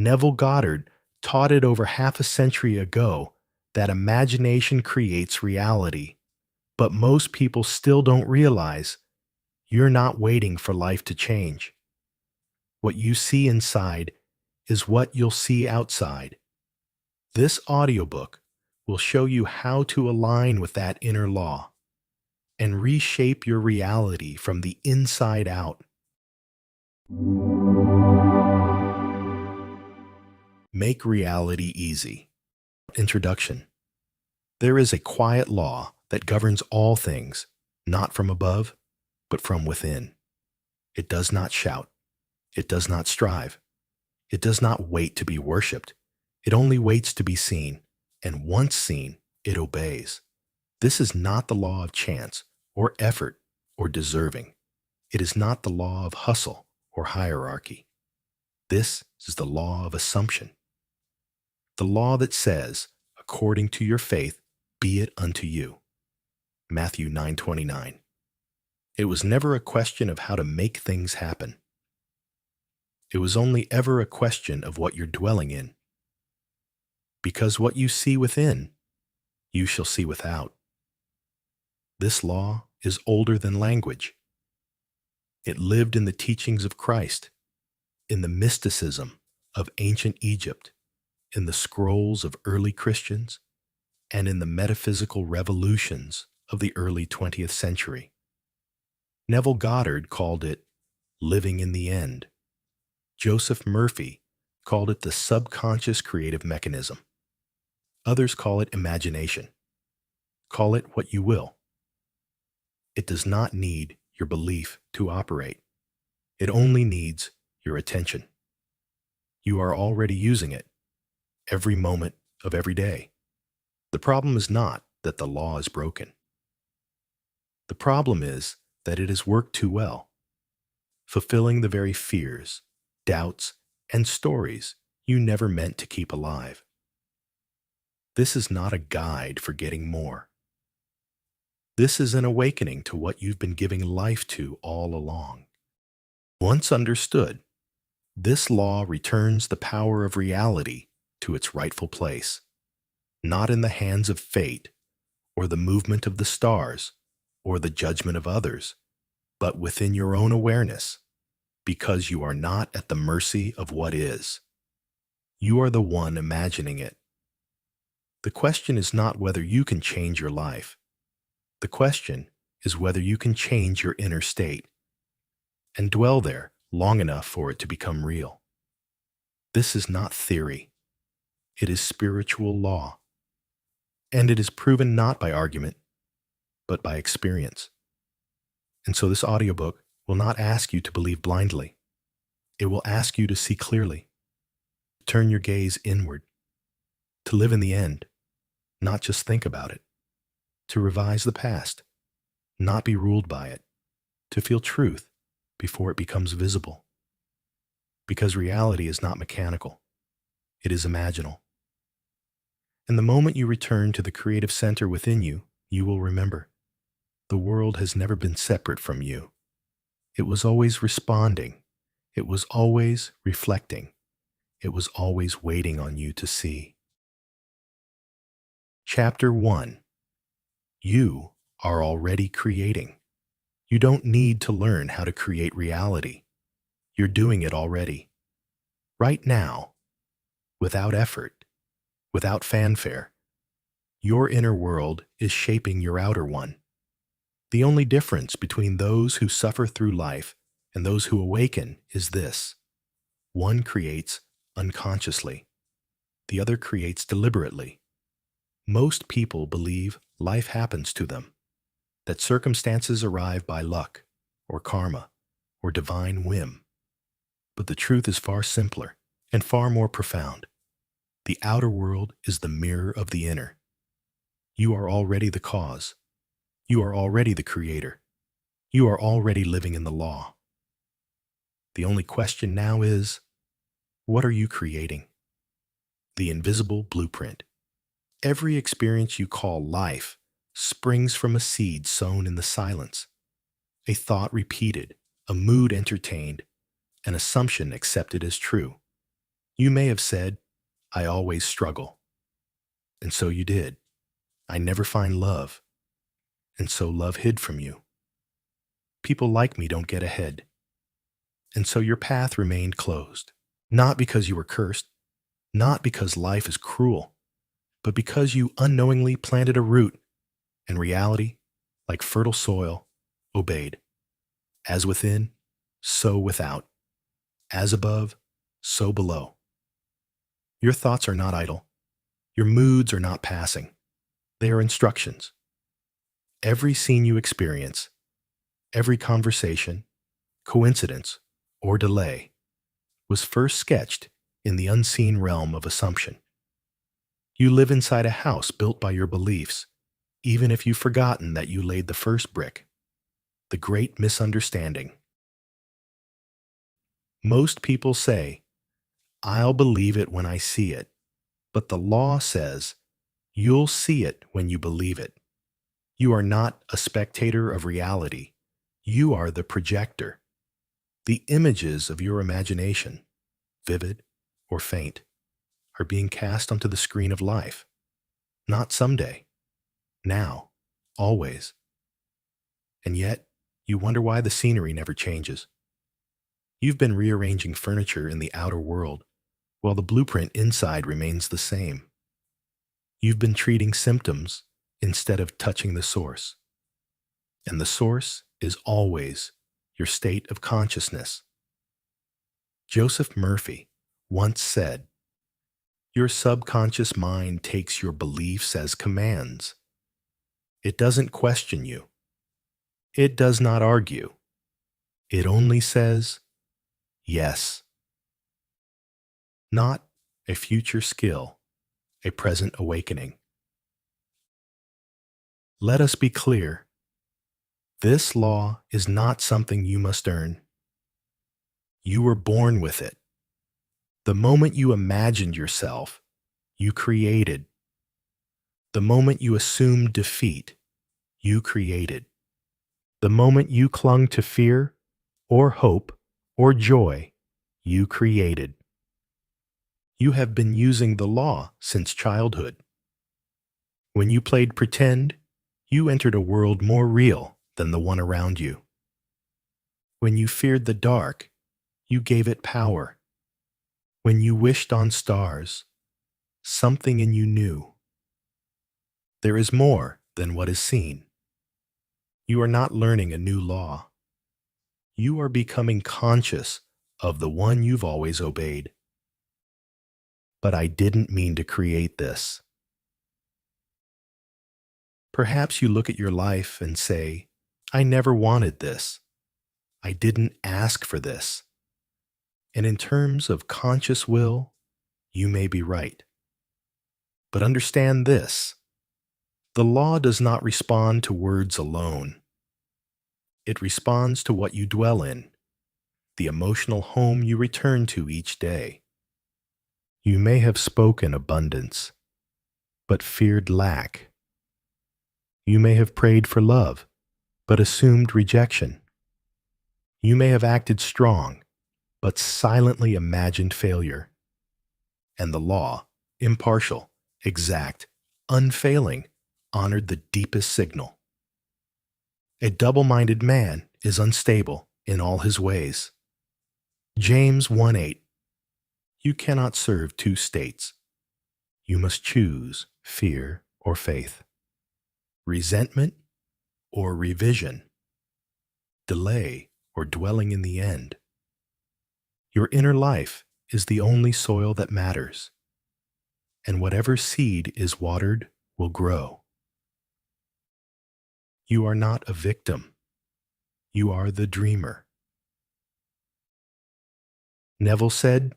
Neville Goddard taught it over half a century ago that imagination creates reality. But most people still don't realize you're not waiting for life to change. What you see inside is what you'll see outside. This audiobook will show you how to align with that inner law and reshape your reality from the inside out. Make reality easy. Introduction. There is a quiet law that governs all things, not from above, but from within. It does not shout. It does not strive. It does not wait to be worshipped. It only waits to be seen, and once seen, it obeys. This is not the law of chance, or effort, or deserving. It is not the law of hustle or hierarchy. This is the law of assumption. The law that says, according to your faith, be it unto you. Matthew 9:29. It was never a question of how to make things happen. It was only ever a question of what you're dwelling in. Because what you see within, you shall see without. This law is older than language. It lived in the teachings of Christ, in the mysticism of ancient Egypt, in the scrolls of early Christians, and in the metaphysical revolutions of the early 20th century. Neville Goddard called it living in the end. Joseph Murphy called it the subconscious creative mechanism. Others call it imagination. Call it what you will. It does not need your belief to operate. It only needs your attention. You are already using it every moment of every day. The problem is not that the law is broken. The problem is that it has worked too well, fulfilling the very fears, doubts, and stories you never meant to keep alive. This is not a guide for getting more. This is an awakening to what you've been giving life to all along. Once understood, this law returns the power of reality to its rightful place, not in the hands of fate, or the movement of the stars, or the judgment of others, but within your own awareness, because you are not at the mercy of what is. You are the one imagining it. The question is not whether you can change your life. The question is whether you can change your inner state and dwell there long enough for it to become real. This is not theory. It is spiritual law. And it is proven not by argument, but by experience. And so this audiobook will not ask you to believe blindly. It will ask you to see clearly, turn your gaze inward, to live in the end, not just think about it, to revise the past, not be ruled by it, to feel truth before it becomes visible. Because reality is not mechanical, it is imaginal. And the moment you return to the creative center within you, you will remember the world has never been separate from you. It was always responding. It was always reflecting. It was always waiting on you to see. Chapter 1. You are already creating. You don't need to learn how to create reality. You're doing it already. Right now, without effort, without fanfare, your inner world is shaping your outer one. The only difference between those who suffer through life and those who awaken is this: one creates unconsciously, the other creates deliberately. Most people believe life happens to them, that circumstances arrive by luck, or karma, or divine whim. But the truth is far simpler and far more profound. The outer world is the mirror of the inner. You are already the cause. You are already the creator. You are already living in the law. The only question now is, what are you creating? The invisible blueprint. Every experience you call life springs from a seed sown in the silence, a thought repeated, a mood entertained, an assumption accepted as true. You may have said, I always struggle. And so you did. I never find love. And so love hid from you. People like me don't get ahead. And so your path remained closed. Not because you were cursed, not because life is cruel, but because you unknowingly planted a root, and reality, like fertile soil, obeyed. As within, so without. As above, so below. Your thoughts are not idle. Your moods are not passing. They are instructions. Every scene you experience, every conversation, coincidence, or delay was first sketched in the unseen realm of assumption. You live inside a house built by your beliefs, even if you've forgotten that you laid the first brick. The great misunderstanding. Most people say, I'll believe it when I see it, but the law says, you'll see it when you believe it. You are not a spectator of reality. You are the projector. The images of your imagination, vivid or faint, are being cast onto the screen of life. Not someday. Now. Always. And yet, you wonder why the scenery never changes. You've been rearranging furniture in the outer world, while the blueprint inside remains the same. You've been treating symptoms instead of touching the source. And the source is always your state of consciousness. Joseph Murphy once said, your subconscious mind takes your beliefs as commands. It doesn't question you. It does not argue. It only says, yes. Not a future skill, a present awakening. Let us be clear. This law is not something you must earn. You were born with it. The moment you imagined yourself, you created. The moment you assumed defeat, you created. The moment you clung to fear, or hope, or joy, you created. You have been using the law since childhood. When you played pretend, you entered a world more real than the one around you. When you feared the dark, you gave it power. When you wished on stars, something in you knew. There is more than what is seen. You are not learning a new law. You are becoming conscious of the one you've always obeyed. But I didn't mean to create this. Perhaps you look at your life and say, I never wanted this. I didn't ask for this. And in terms of conscious will, you may be right. But understand this. The law does not respond to words alone. It responds to what you dwell in, the emotional home you return to each day. You may have spoken abundance, but feared lack. You may have prayed for love, but assumed rejection. You may have acted strong, but silently imagined failure. And the law, impartial, exact, unfailing, honored the deepest signal. A double-minded man is unstable in all his ways. James 1:8. You cannot serve two states. You must choose fear or faith, resentment or revision, delay or dwelling in the end. Your inner life is the only soil that matters, and whatever seed is watered will grow. You are not a victim. You are the dreamer. Neville said,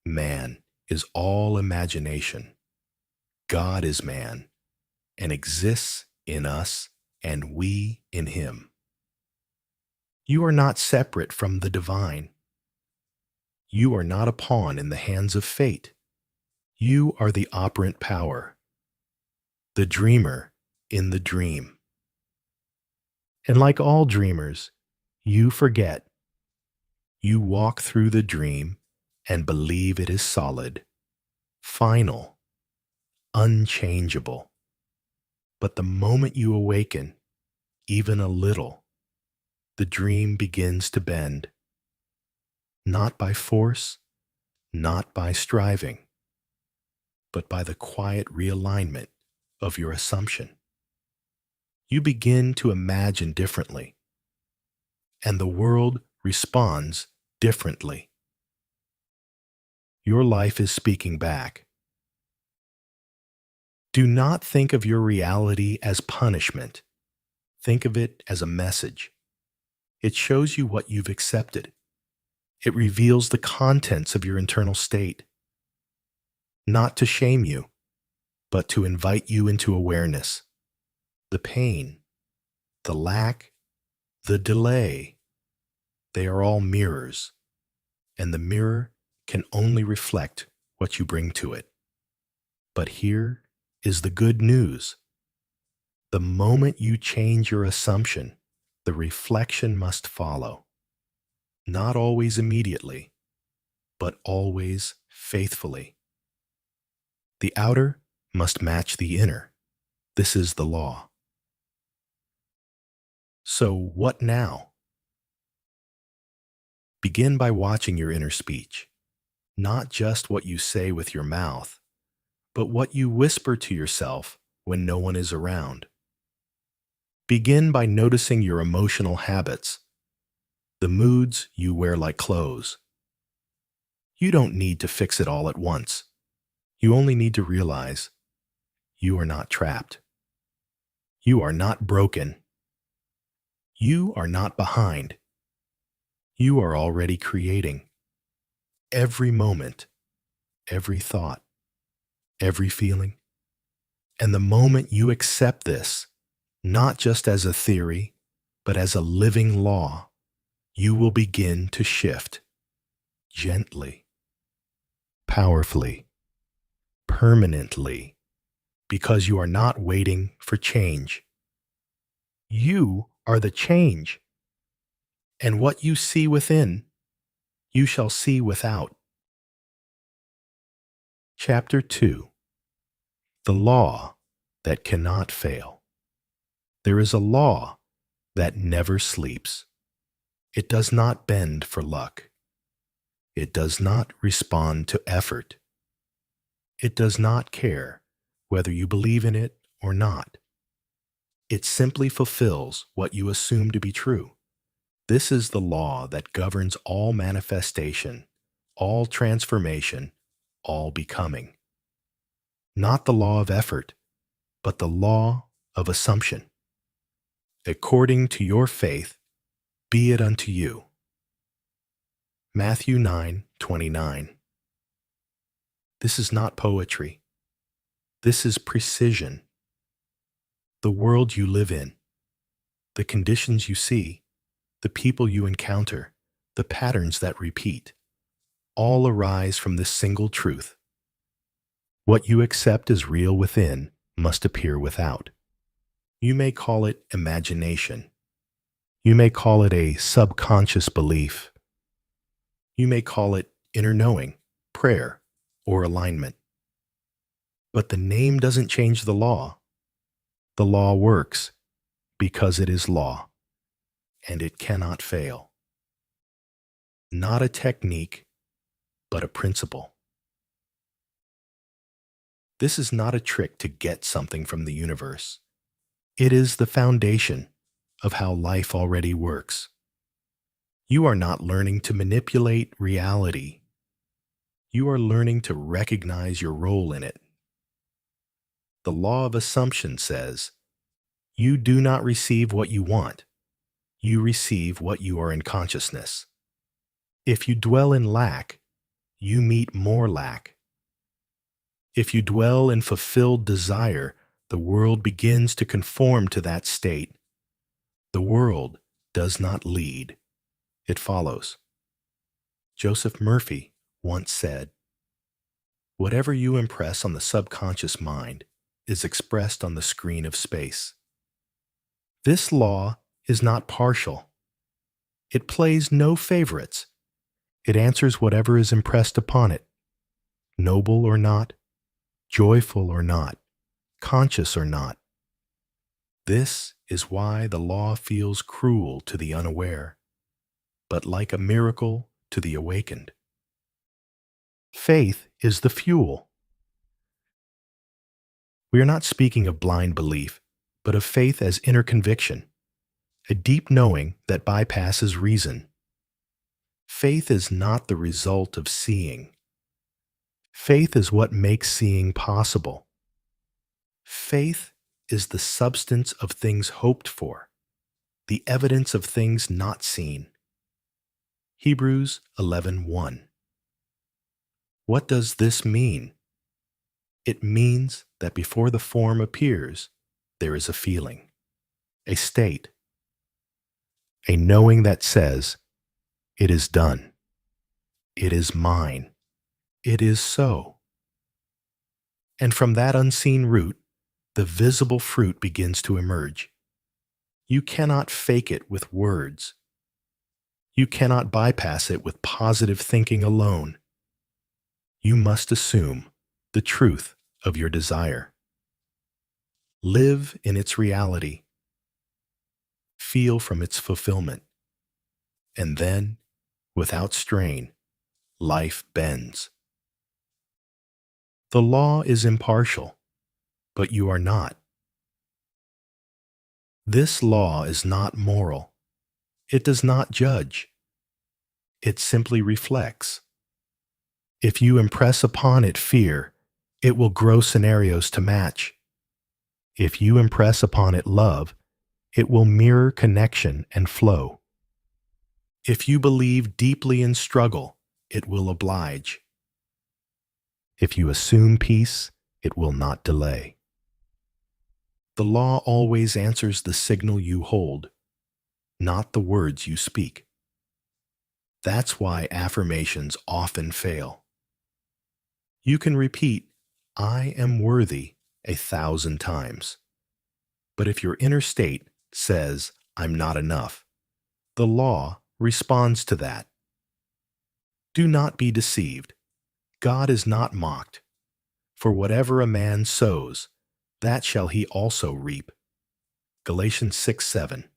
man is all imagination. God is man and exists in us and we in him. You are not separate from the divine. You are not a pawn in the hands of fate. You are the operant power, the dreamer in the dream. And like all dreamers, you forget. You walk through the dream and believe it is solid, final, unchangeable. But the moment you awaken, even a little, the dream begins to bend, not by force, not by striving, but by the quiet realignment of your assumption. You begin to imagine differently, and the world responds differently. Your life is speaking back. Do not think of your reality as punishment. Think of it as a message. It shows you what you've accepted. It reveals the contents of your internal state. Not to shame you, but to invite you into awareness. The pain, the lack, the delay, they are all mirrors, and the mirror can only reflect what you bring to it. But here is the good news. The moment you change your assumption, the reflection must follow. Not always immediately, but always faithfully. The outer must match the inner. This is the law. So what now? Begin by watching your inner speech, not just what you say with your mouth, but what you whisper to yourself when no one is around. Begin by noticing your emotional habits, the moods you wear like clothes. You don't need to fix it all at once. You only need to realize you are not trapped. You are not broken. You are not behind. You are already creating. Every moment, every thought, every feeling. And the moment you accept this, not just as a theory, but as a living law, you will begin to shift gently, powerfully, permanently, because you are not waiting for change. You are the change. And what you see within, you shall see without. Chapter 2. The Law That Cannot Fail. There is a law that never sleeps. It does not bend for luck. It does not respond to effort. It does not care whether you believe in it or not. It simply fulfills what you assume to be true. This is the law that governs all manifestation, all transformation, all becoming. Not the law of effort, but the law of assumption. According to your faith, be it unto you. Matthew 9:29. This is not poetry. This is precision. The world you live in, the conditions you see, the people you encounter, the patterns that repeat, all arise from this single truth. What you accept as real within must appear without. You may call it imagination. You may call it a subconscious belief. You may call it inner knowing, prayer, or alignment. But the name doesn't change the law. The law works because it is law, and it cannot fail. Not a technique, but a principle. This is not a trick to get something from the universe. It is the foundation of how life already works. You are not learning to manipulate reality. You are learning to recognize your role in it. The law of assumption says, you do not receive what you want. You receive what you are in consciousness. If you dwell in lack, you meet more lack. If you dwell in fulfilled desire, the world begins to conform to that state. The world does not lead. It follows. Joseph Murphy once said, "Whatever you impress on the subconscious mind is expressed on the screen of space." This law is not partial. It plays no favorites. It answers whatever is impressed upon it, noble or not, joyful or not, conscious or not. This is why the law feels cruel to the unaware, but like a miracle to the awakened. Faith is the fuel. We are not speaking of blind belief, but of faith as inner conviction, a deep knowing that bypasses reason. Faith is not the result of seeing. Faith is what makes seeing possible. Faith is the substance of things hoped for, the evidence of things not seen. Hebrews 11:1. What does this mean? It means that before the form appears, there is a feeling, a state, a knowing that says, "It is done. It is mine. It is so." And from that unseen root, the visible fruit begins to emerge. You cannot fake it with words. You cannot bypass it with positive thinking alone. You must assume the truth of your desire. Live in its reality. Feel from its fulfillment. And then, without strain, life bends. The law is impartial, but you are not. This law is not moral. It does not judge. It simply reflects. If you impress upon it fear, it will grow scenarios to match. If you impress upon it love, it will mirror connection and flow. If you believe deeply in struggle, it will oblige. If you assume peace, it will not delay. The law always answers the signal you hold, not the words you speak. That's why affirmations often fail. You can repeat, "I am worthy," 1,000 times. But if your inner state says, "I'm not enough," the law responds to that. Do not be deceived. God is not mocked. For whatever a man sows, that shall he also reap. Galatians 6:7.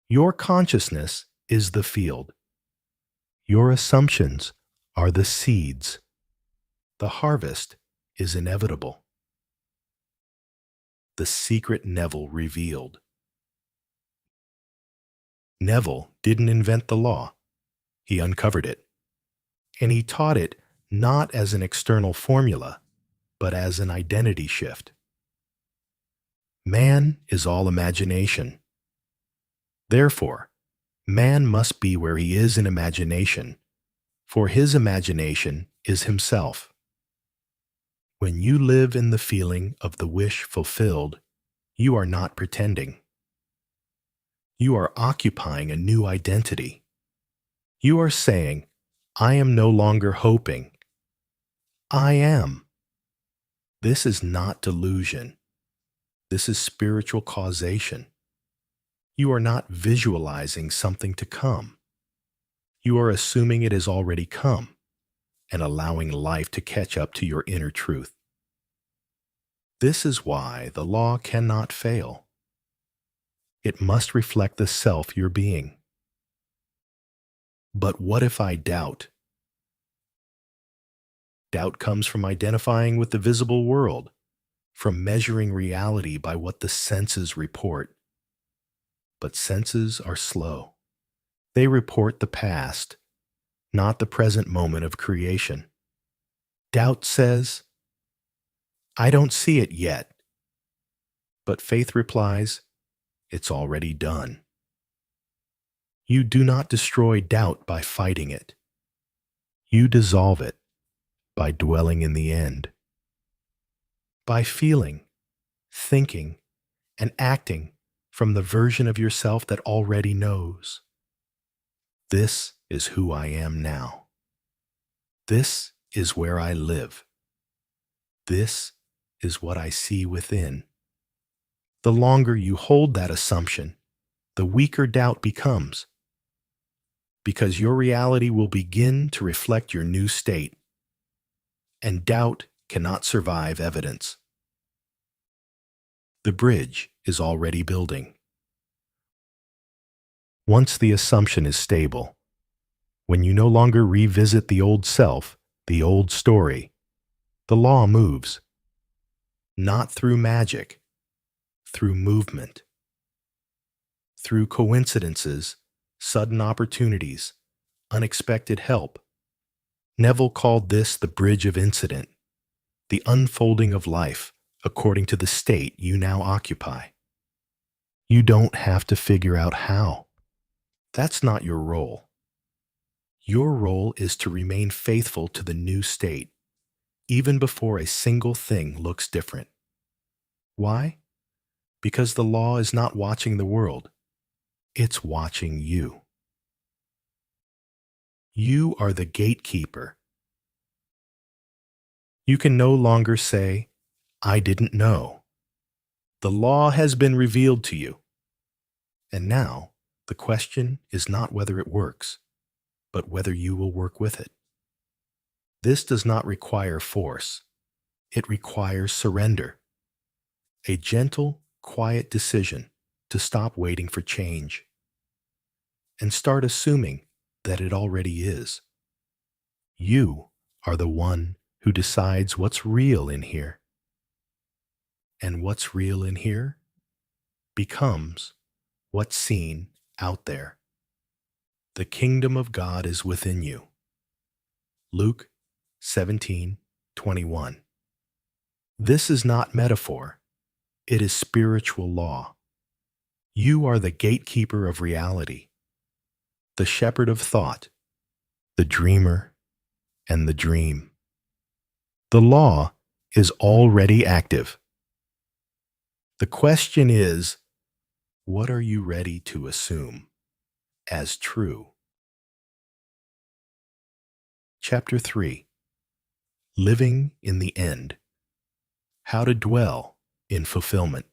Your consciousness is the field. Your assumptions are the seeds. The harvest is inevitable. The secret Neville revealed. Neville didn't invent the law. He uncovered it. And he taught it not as an external formula, but as an identity shift. Man is all imagination. Therefore, man must be where he is in imagination, for his imagination is himself. When you live in the feeling of the wish fulfilled, you are not pretending. You are occupying a new identity. You are saying, "I am no longer hoping. I am." This is not delusion. This is spiritual causation. You are not visualizing something to come. You are assuming it has already come and allowing life to catch up to your inner truth. This is why the law cannot fail. It must reflect the self you're being. But what if I doubt? Doubt comes from identifying with the visible world, from measuring reality by what the senses report. But senses are slow. They report the past, not the present moment of creation. Doubt says, "I don't see it yet." But faith replies, "It's already done." You do not destroy doubt by fighting it. You dissolve it by dwelling in the end. By feeling, thinking, and acting from the version of yourself that already knows. This is who I am now. This is where I live. This is what I see within. The longer you hold that assumption, the weaker doubt becomes. because your reality will begin to reflect your new state, and doubt cannot survive evidence. The bridge is already building. Once the assumption is stable, when you no longer revisit the old self, the old story, the law moves. Not through magic, through movement. Through coincidences, sudden opportunities, unexpected help. Neville called this the bridge of incident, the unfolding of life according to the state you now occupy. You don't have to figure out how. That's not your role. Your role is to remain faithful to the new state, even before a single thing looks different. Why? Because the law is not watching the world. It's watching you. You are the gatekeeper. You can no longer say, "I didn't know." The law has been revealed to you. And now, the question is not whether it works, but whether you will work with it. This does not require force. It requires surrender. A gentle, quiet decision to stop waiting for change and start assuming that it already is. You are the one who decides what's real in here. And what's real in here becomes what's seen out there. The kingdom of God is within you. Luke 17:21. This is not metaphor. It is spiritual law. You are the gatekeeper of reality, the shepherd of thought, the dreamer, and the dream. The law is already active. The question is, what are you ready to assume as true? Chapter 3. Living in the End. How to dwell in fulfillment.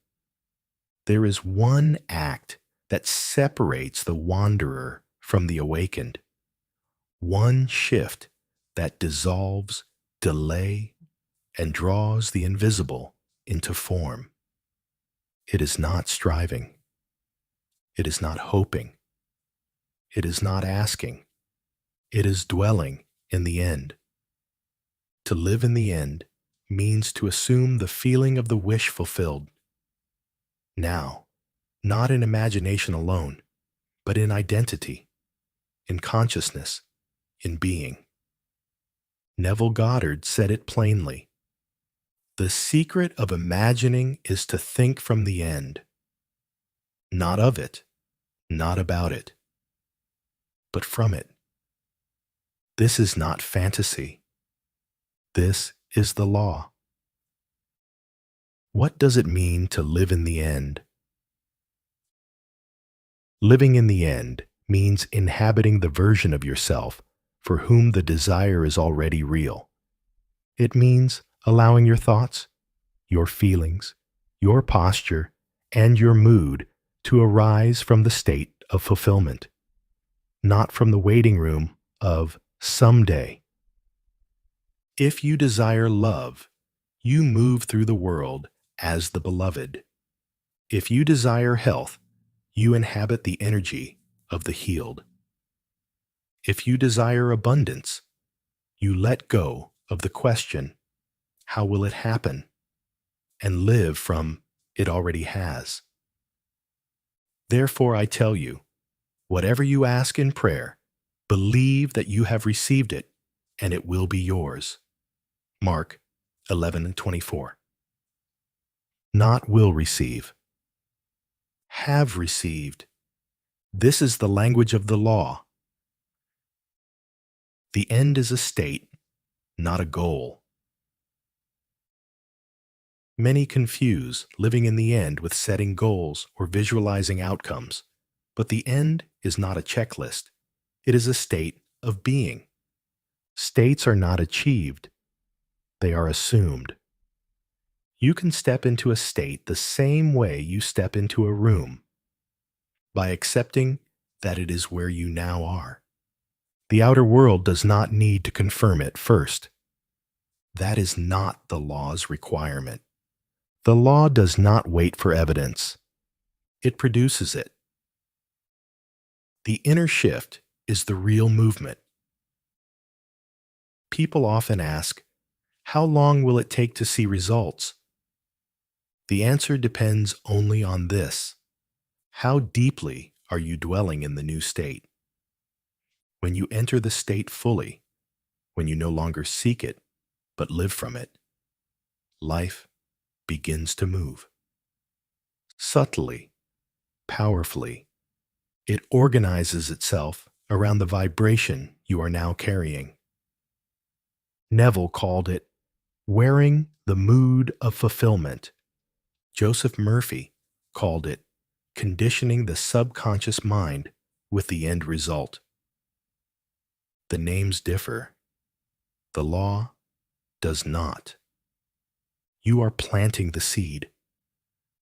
There is one act that separates the wanderer from the awakened. One shift that dissolves delay and draws the invisible into form. It is not striving. It is not hoping. It is not asking. It is dwelling in the end. To live in the end means to assume the feeling of the wish fulfilled. Now, not in imagination alone, but in identity, in consciousness, in being. Neville Goddard said it plainly. The secret of imagining is to think from the end. Not of it, not about it, but from it. This is not fantasy. This is the law. What does it mean to live in the end? Living in the end means inhabiting the version of yourself for whom the desire is already real. It means allowing your thoughts, your feelings, your posture, and your mood to arise from the state of fulfillment, not from the waiting room of someday. If you desire love, you move through the world as the beloved. If you desire health, you inhabit the energy of the healed. If you desire abundance, you let go of the question, how will it happen? And live from it already has. Therefore I tell you, whatever you ask in prayer, believe that you have received it, and it will be yours. Mark 11:24. Not will receive. Have received. This is the language of the law. The end is a state, not a goal. Many confuse living in the end with setting goals or visualizing outcomes, but the end is not a checklist. It is a state of being. States are not achieved. They are assumed. You can step into a state the same way you step into a room, by accepting that it is where you now are. The outer world does not need to confirm it first. That is not the law's requirement. The law does not wait for evidence. It produces it. The inner shift is the real movement. People often ask, how long will it take to see results? The answer depends only on this. How deeply are you dwelling in the new state? When you enter the state fully, when you no longer seek it, but live from it, life begins to move. Subtly, powerfully, it organizes itself around the vibration you are now carrying. Neville called it wearing the mood of fulfillment. Joseph Murphy called it conditioning the subconscious mind with the end result. The names differ. The law does not. You are planting the seed.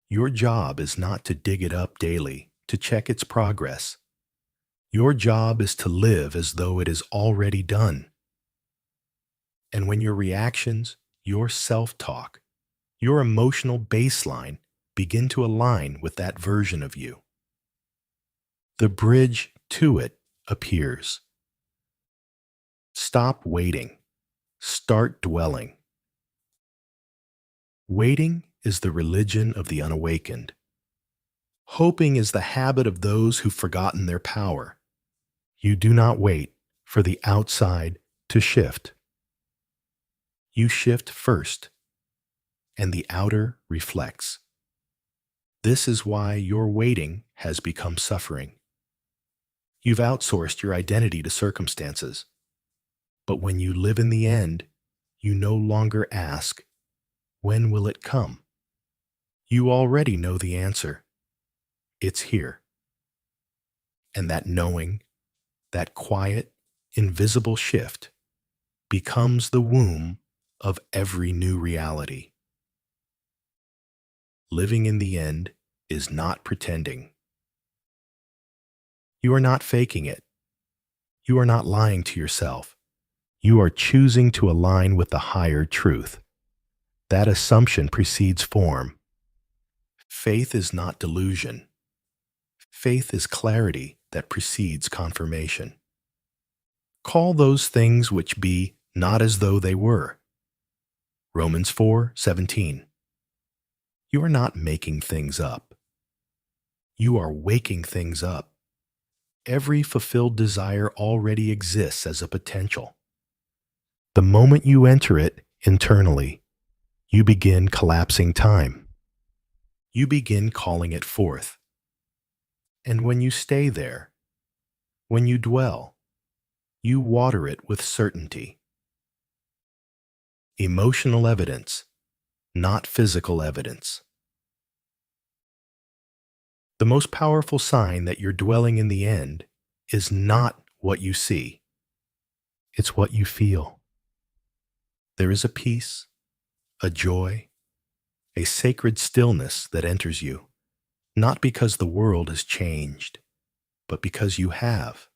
Your job is not to dig it up daily to check its progress. Your job is to live as though it is already done. And when your reactions, your self-talk, your emotional baseline begin to align with that version of you, the bridge to it appears. Stop waiting. Start dwelling. Waiting is the religion of the unawakened. Hoping is the habit of those who've forgotten their power. You do not wait for the outside to shift. You shift first, and the outer reflects. This is why your waiting has become suffering. You've outsourced your identity to circumstances. But when you live in the end, you no longer ask, when will it come? You already know the answer. It's here. And that knowing, that quiet, invisible shift, becomes the womb of every new reality. Living in the end is not pretending. You are not faking it. You are not lying to yourself. You are choosing to align with the higher truth. That assumption precedes form. Faith is not delusion. Faith is clarity that precedes confirmation. Call those things which be not as though they were. Romans 4:17. You are not making things up. You are waking things up. Every fulfilled desire already exists as a potential. The moment you enter it internally, you begin collapsing time. You begin calling it forth. And when you stay there, when you dwell, you water it with certainty. Emotional evidence, not physical evidence. The most powerful sign that you're dwelling in the end is not what you see. It's what you feel. There is a peace, a joy, a sacred stillness that enters you, not because the world has changed, but because you have.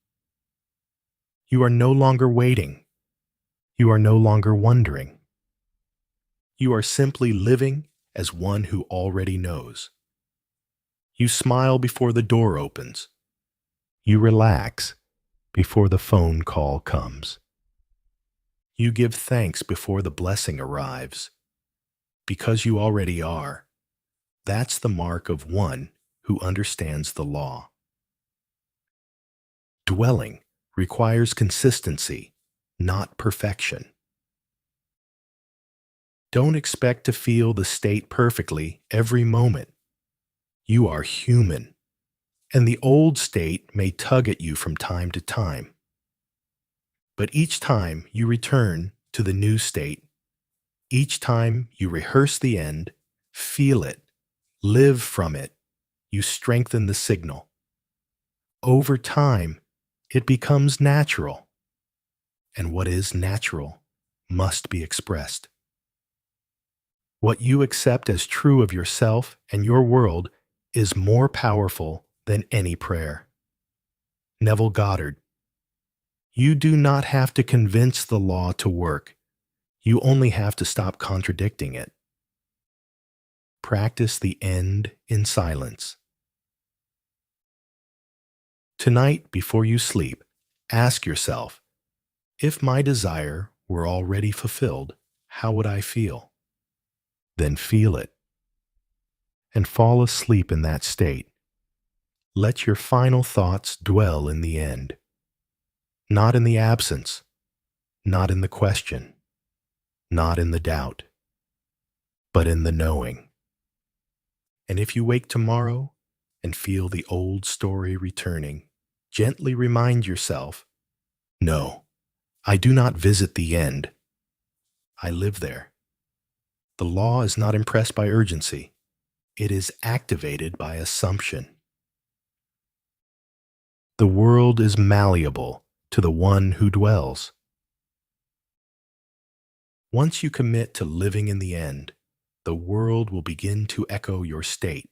You are no longer waiting. You are no longer wondering. You are simply living as one who already knows. You smile before the door opens. You relax before the phone call comes. You give thanks before the blessing arrives. Because you already are. That's the mark of one who understands the law. Dwelling requires consistency, not perfection. Don't expect to feel the state perfectly every moment. You are human, and the old state may tug at you from time to time. But each time you return to the new state, each time you rehearse the end, feel it, live from it, you strengthen the signal. Over time, it becomes natural, and what is natural must be expressed. What you accept as true of yourself and your world is more powerful than any prayer. Neville Goddard. You do not have to convince the law to work. You only have to stop contradicting it. Practice the end in silence. Tonight, before you sleep, ask yourself, if my desire were already fulfilled, how would I feel? Then feel it, and fall asleep in that state. Let your final thoughts dwell in the end, not in the absence, not in the question, not in the doubt, but in the knowing. And if you wake tomorrow and feel the old story returning, gently remind yourself, no, I do not visit the end. I live there. The law is not impressed by urgency. It is activated by assumption. The world is malleable to the one who dwells. Once you commit to living in the end, the world will begin to echo your state.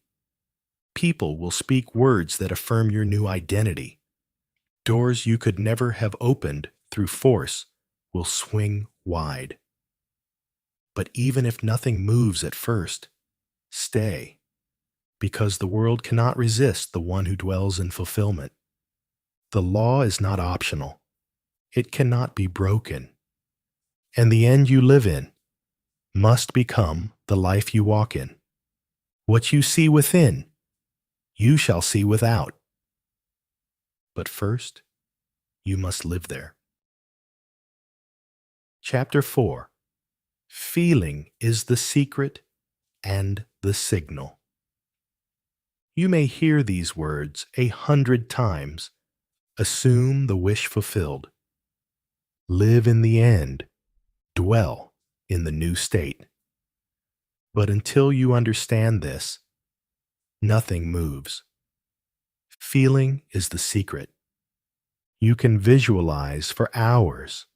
People will speak words that affirm your new identity. Doors you could never have opened through force will swing wide. But even if nothing moves at first, stay, because the world cannot resist the one who dwells in fulfillment. The law is not optional. It cannot be broken. And the end you live in must become the life you walk in. What you see within, you shall see without. But first, you must live there. Chapter 4. Feeling is the secret and the signal. You may hear these words 100 times. Assume the wish fulfilled. Live in the end. Dwell in the new state. But until you understand this, nothing moves. Feeling is the secret. You can visualize for hours.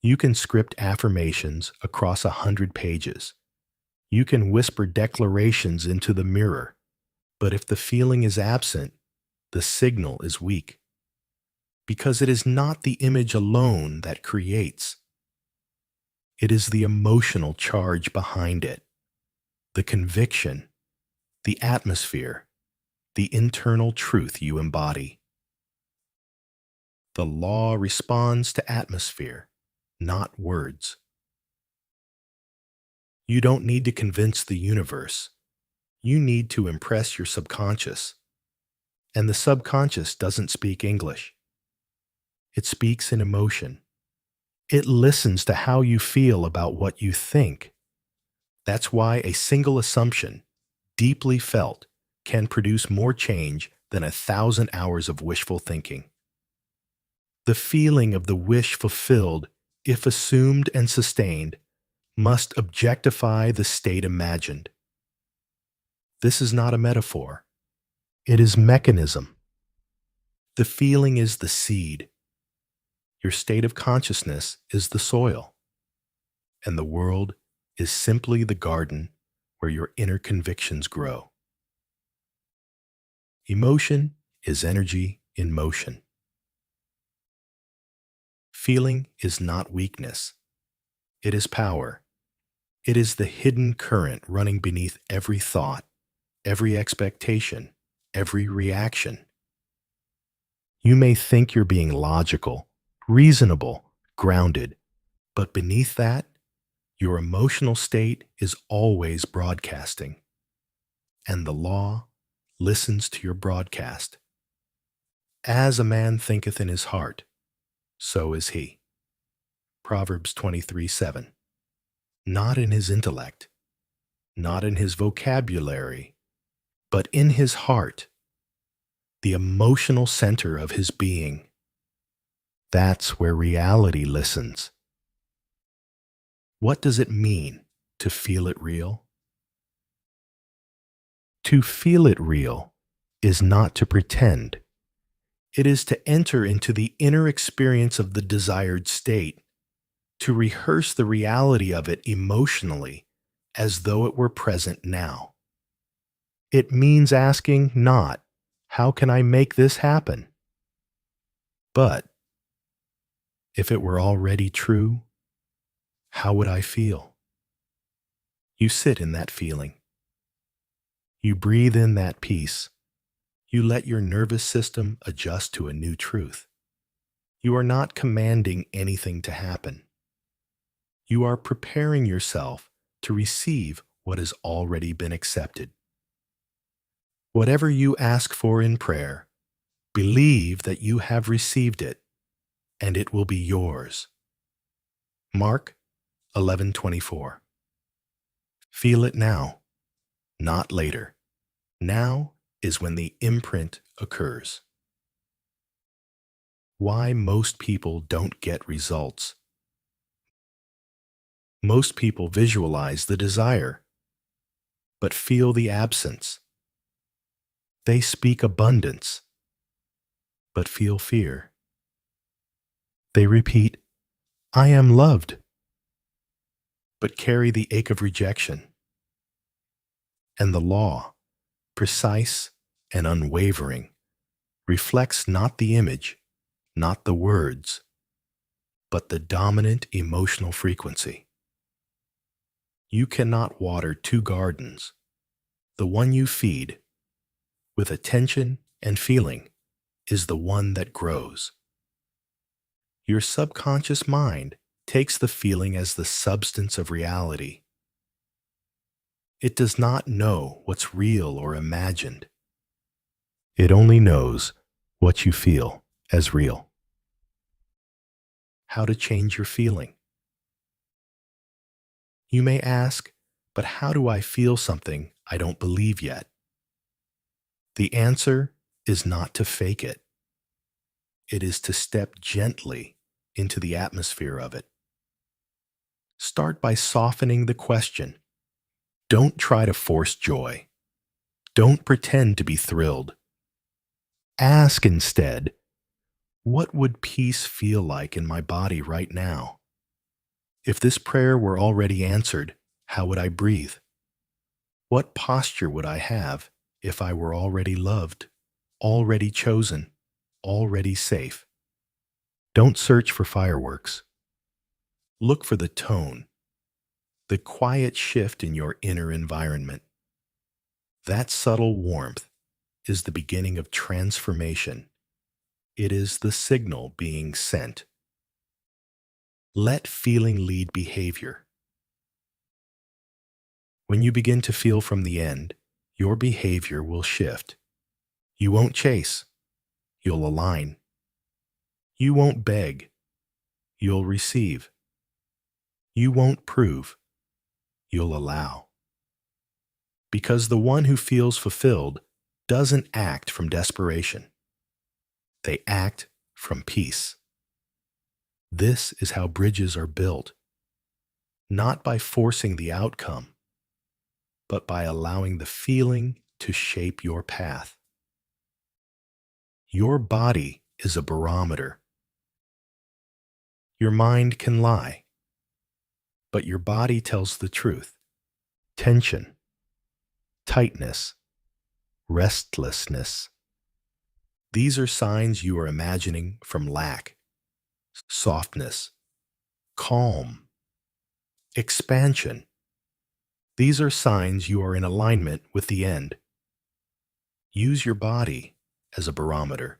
You can script affirmations across 100 pages. You can whisper declarations into the mirror. But if the feeling is absent, the signal is weak. Because it is not the image alone that creates. It is the emotional charge behind it, the conviction, the atmosphere, the internal truth you embody. The law responds to atmosphere, not words. You don't need to convince the universe. You need to impress your subconscious. And the subconscious doesn't speak English. It speaks in emotion. It listens to how you feel about what you think. That's why a single assumption, deeply felt, can produce more change than 1,000 hours of wishful thinking. The feeling of the wish fulfilled, if assumed and sustained, must objectify the state imagined. This is not a metaphor. It is mechanism. The feeling is the seed. Your state of consciousness is the soil, and the world is simply the garden where your inner convictions grow. Emotion is energy in motion. Feeling is not weakness. It is power. It is the hidden current running beneath every thought, every expectation, every reaction. You may think you're being logical, reasonable, grounded, but beneath that, your emotional state is always broadcasting, and the law listens to your broadcast. As a man thinketh in his heart, so is he. Proverbs 23:7. Not in his intellect, not in his vocabulary, but in his heart, the emotional center of his being. That's where reality listens. What does it mean to feel it real? To feel it real is not to pretend. It is to enter into the inner experience of the desired state, to rehearse the reality of it emotionally as though it were present now. It means asking not, how can I make this happen? But, If it were already true, how would I feel? You sit in that feeling. You breathe in that peace. You let your nervous system adjust to a new truth. You are not commanding anything to happen. You are preparing yourself to receive what has already been accepted. Whatever you ask for in prayer, believe that you have received it, and it will be yours. Mark 11:24. Feel it now, not later. Now is when the imprint occurs. Why most people don't get results. Most people visualize the desire, but feel the absence. They speak abundance, but feel fear. They repeat, "I am loved," but carry the ache of rejection. And the law, precise and unwavering, reflects not the image, not the words, but the dominant emotional frequency. You cannot water two gardens. The one you feed, with attention and feeling, is the one that grows. Your subconscious mind takes the feeling as the substance of reality. It does not know what's real or imagined. It only knows what you feel as real. How to change your feeling. You may ask, but how do I feel something I don't believe yet? The answer is not to fake it. It is to step gently into the atmosphere of it. Start by softening the question. Don't try to force joy. Don't pretend to be thrilled. Ask instead, what would peace feel like in my body right now? If this prayer were already answered, how would I breathe? What posture would I have if I were already loved, already chosen, already safe? Don't search for fireworks. Look for the tone, the quiet shift in your inner environment. That subtle warmth is the beginning of transformation. It is the signal being sent. Let feeling lead behavior. When you begin to feel from the end, your behavior will shift. You won't chase. You'll align. You won't beg. You'll receive. You won't prove. You'll allow. Because the one who feels fulfilled doesn't act from desperation. They act from peace. This is how bridges are built, not by forcing the outcome, but by allowing the feeling to shape your path. Your body is a barometer. Your mind can lie, but your body tells the truth. Tension, tightness, restlessness. These are signs you are imagining from lack. Softness, calm, expansion. These are signs you are in alignment with the end. Use your body as a barometer.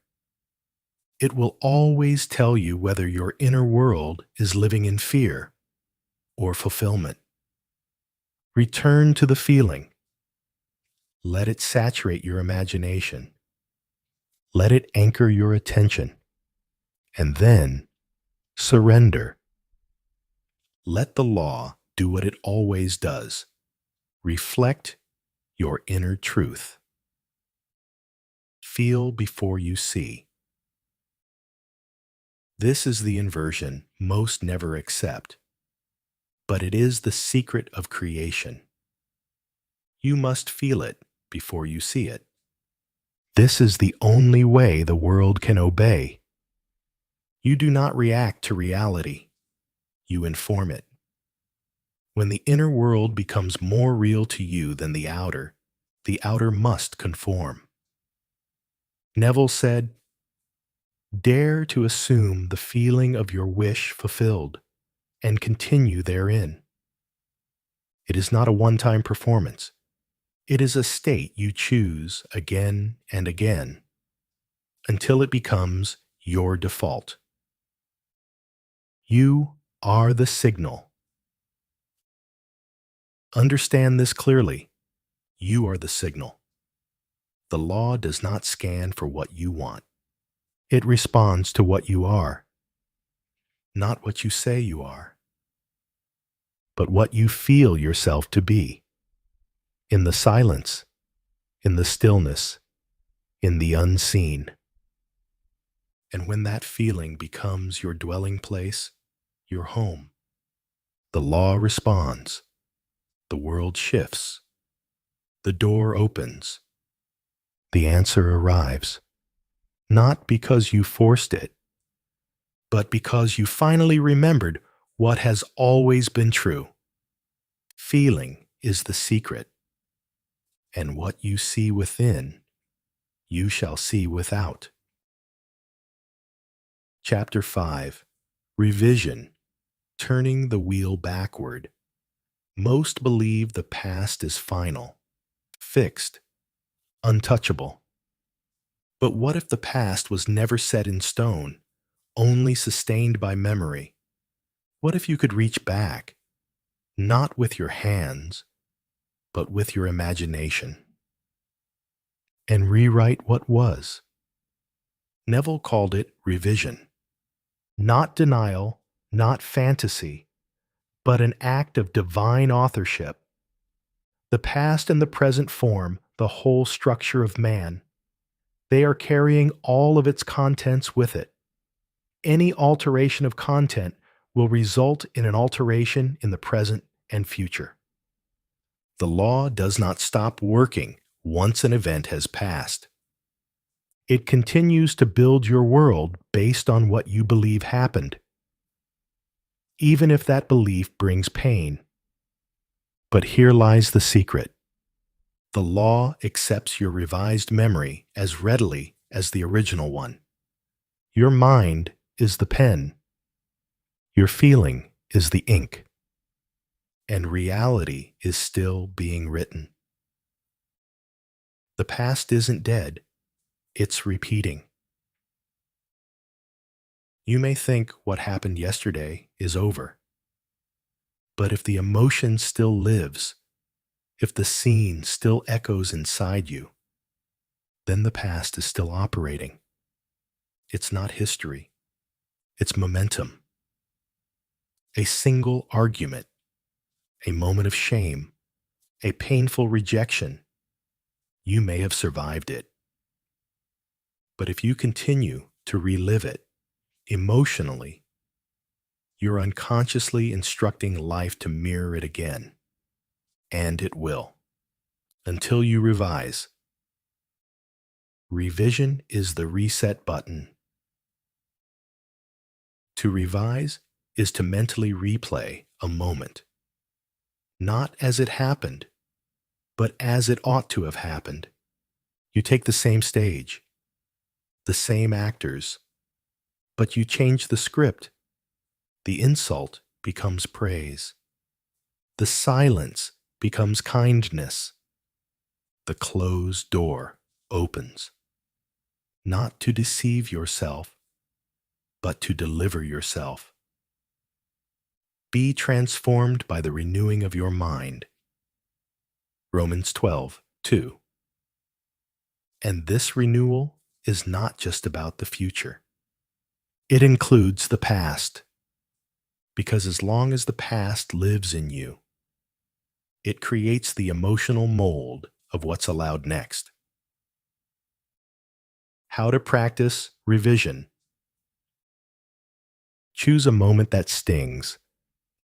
It will always tell you whether your inner world is living in fear or fulfillment. Return to the feeling. Let it saturate your imagination. Let it anchor your attention. And then surrender. Let the law do what it always does. Reflect your inner truth. Feel before you see. This is the inversion most never accept, but it is the secret of creation. You must feel it before you see it. This is the only way the world can obey. You do not react to reality. You inform it. When the inner world becomes more real to you than the outer must conform. Neville said, Dare to assume the feeling of your wish fulfilled and continue therein. It is not a one-time performance. It is a state you choose again and again until it becomes your default. You are the signal. Understand this clearly. You are the signal. The law does not scan for what you want. It responds to what you are, not what you say you are, but what you feel yourself to be. In the silence, in the stillness, in the unseen. And when that feeling becomes your dwelling place, your home, the law responds. The world shifts. The door opens. The answer arrives. Not because you forced it, but because you finally remembered what has always been true. Feeling is the secret, and what you see within, you shall see without. Chapter 5. Revision. Turning the wheel backward. Most believe the past is final, fixed, untouchable. But what if the past was never set in stone, only sustained by memory? What if you could reach back, not with your hands, but with your imagination, and rewrite what was? Neville called it revision. Not denial, not fantasy, but an act of divine authorship. The past and the present form the whole structure of man. They are carrying all of its contents with it. Any alteration of content will result in an alteration in the present and future. The law does not stop working once an event has passed. It continues to build your world based on what you believe happened, even if that belief brings pain. But here lies the secret. The law accepts your revised memory as readily as the original one. Your mind is the pen. Your feeling is the ink. And reality is still being written. The past isn't dead. It's repeating. You may think what happened yesterday is over. But if the emotion still lives, if the scene still echoes inside you, then the past is still operating. It's not history. It's momentum. A single argument, a moment of shame, a painful rejection. You may have survived it. But if you continue to relive it emotionally, you're unconsciously instructing life to mirror it again. And it will, until you revise. Revision is the reset button. To revise is to mentally replay a moment, not as it happened, but as it ought to have happened. You take the same stage, the same actors, but you change the script. The insult becomes praise. The silence becomes kindness. The closed door opens, not to deceive yourself, but to deliver yourself. Be transformed by the renewing of your mind. Romans 12:2. And this renewal is not just about the future. It includes the past, because as long as the past lives in you, it creates the emotional mold of what's allowed next. How to practice revision. Choose a moment that stings,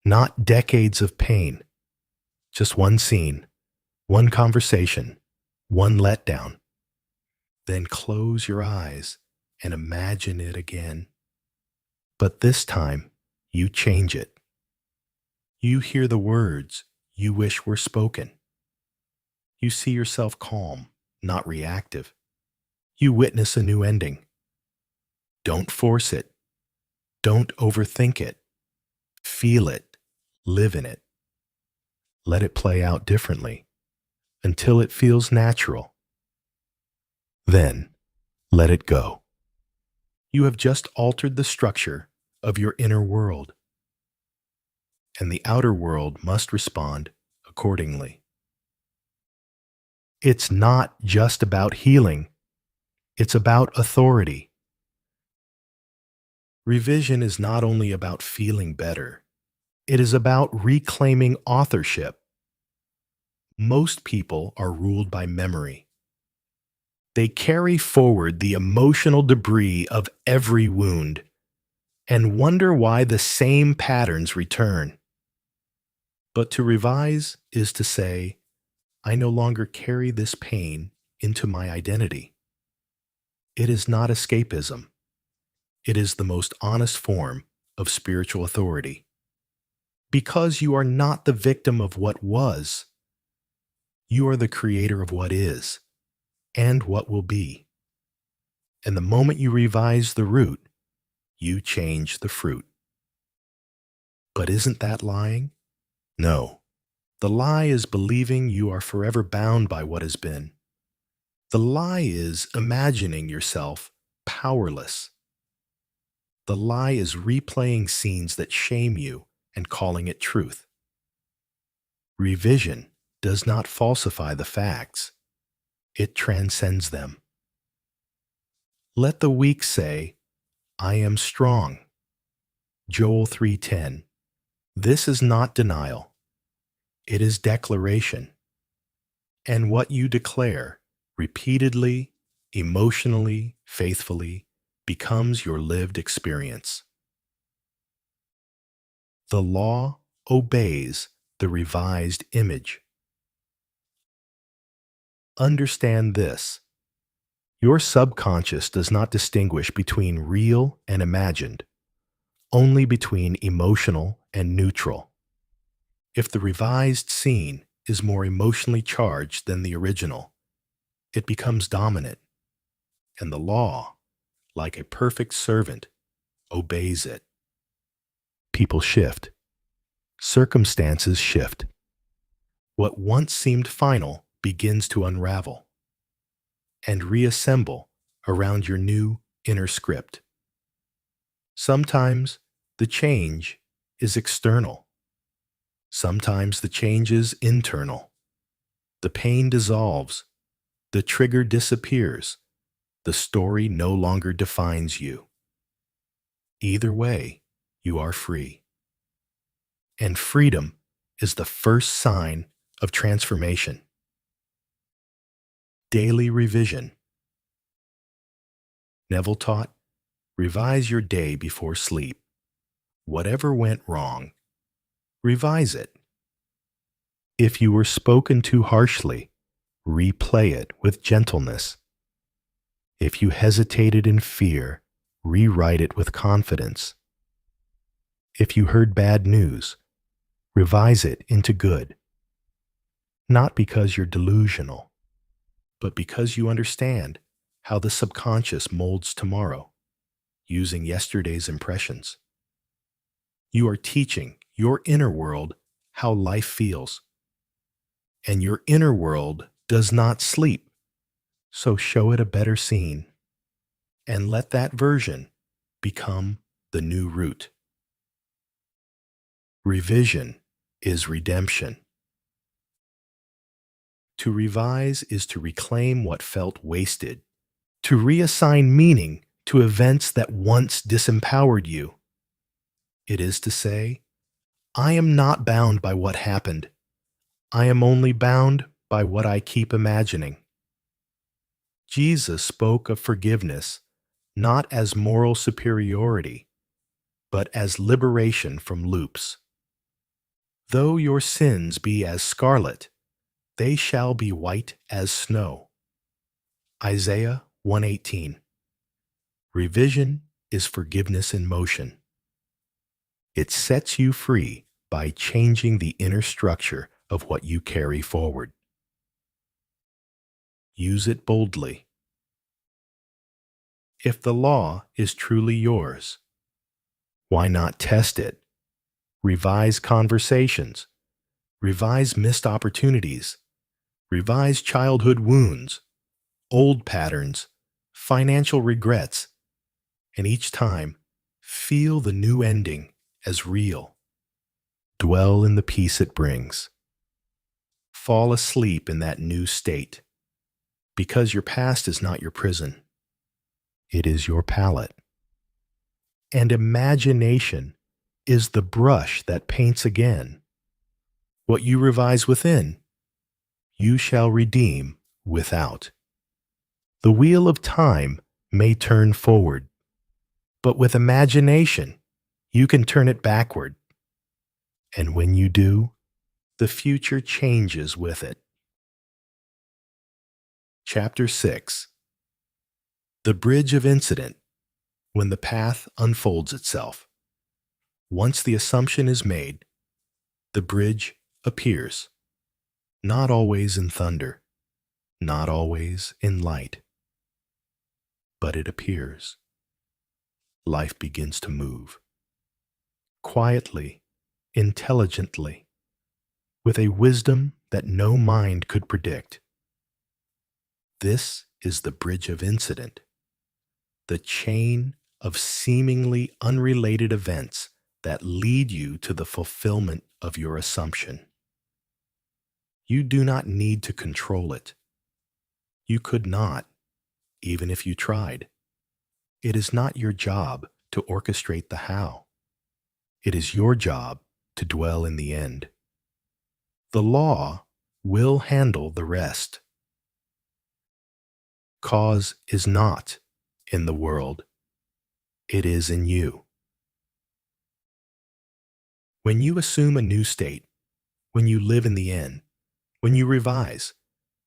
not decades of pain. Just one scene, one conversation, one letdown. Then close your eyes and imagine it again. But this time, you change it. You hear the words you wish were spoken. You see yourself calm, not reactive. You witness a new ending. Don't force it. Don't overthink it. Feel it. Live in it. Let it play out differently until it feels natural. Then, let it go. You have just altered the structure of your inner world, and the outer world must respond accordingly. It's not just about healing, it's about authority. Revision is not only about feeling better, it is about reclaiming authorship. Most people are ruled by memory. They carry forward the emotional debris of every wound and wonder why the same patterns return. But to revise is to say, I no longer carry this pain into my identity. It is not escapism. It is the most honest form of spiritual authority. Because you are not the victim of what was, you are the creator of what is and what will be. And the moment you revise the root, you change the fruit. But isn't that lying? No. The lie is believing you are forever bound by what has been. The lie is imagining yourself powerless. The lie is replaying scenes that shame you and calling it truth. Revision does not falsify the facts. It transcends them. Let the weak say, I am strong. Joel 3:10. This is not denial. It is declaration. And what you declare, repeatedly, emotionally, faithfully, becomes your lived experience. The law obeys the revised image. Understand this. Your subconscious does not distinguish between real and imagined, only between emotional and neutral. If the revised scene is more emotionally charged than the original, it becomes dominant, and the law, like a perfect servant, obeys it. People shift. Circumstances shift. What once seemed final begins to unravel and reassemble around your new inner script. Sometimes the change is external. Sometimes the change is internal. The pain dissolves. The trigger disappears. The story no longer defines you. Either way, you are free. And freedom is the first sign of transformation. Daily revision. Neville taught, revise your day before sleep. Whatever went wrong, revise it. If you were spoken to harshly, replay it with gentleness. If you hesitated in fear, rewrite it with confidence. If you heard bad news, revise it into good. Not because you're delusional, but because you understand how the subconscious molds tomorrow, using yesterday's impressions. You are teaching your inner world how life feels. And your inner world does not sleep, so show it a better scene, and let that version become the new root. Revision is redemption. To revise is to reclaim what felt wasted, to reassign meaning to events that once disempowered you. It is to say, I am not bound by what happened. I am only bound by what I keep imagining. Jesus spoke of forgiveness not as moral superiority, but as liberation from loops. Though your sins be as scarlet, they shall be white as snow. Isaiah 1:18. Revision is forgiveness in motion. It sets you free by changing the inner structure of what you carry forward. Use it boldly. if the law is truly yours? Why not test it? Revise conversations. Revise missed opportunities. Revise childhood wounds, old patterns, financial regrets, and each time, feel the new ending as real. Dwell in the peace it brings. Fall asleep in that new state, because your past is not your prison. It is your palette. And imagination is the brush that paints again. What you revise within, you shall redeem without. The wheel of time may turn forward, but with imagination, you can turn it backward. And when you do, the future changes with it. Chapter 6. The Bridge of Incident, when the path unfolds itself. Once the assumption is made, the bridge appears, not always in thunder, not always in light, but it appears. Life begins to move. Quietly, intelligently, with a wisdom that no mind could predict. This is the bridge of incident, the chain of seemingly unrelated events that lead you to the fulfillment of your assumption. You do not need to control it. You could not, even if you tried. It is not your job to orchestrate the how. It is your job to dwell in the end. The law will handle the rest. Cause is not in the world. It is in you. When you assume a new state, when you live in the end, when you revise,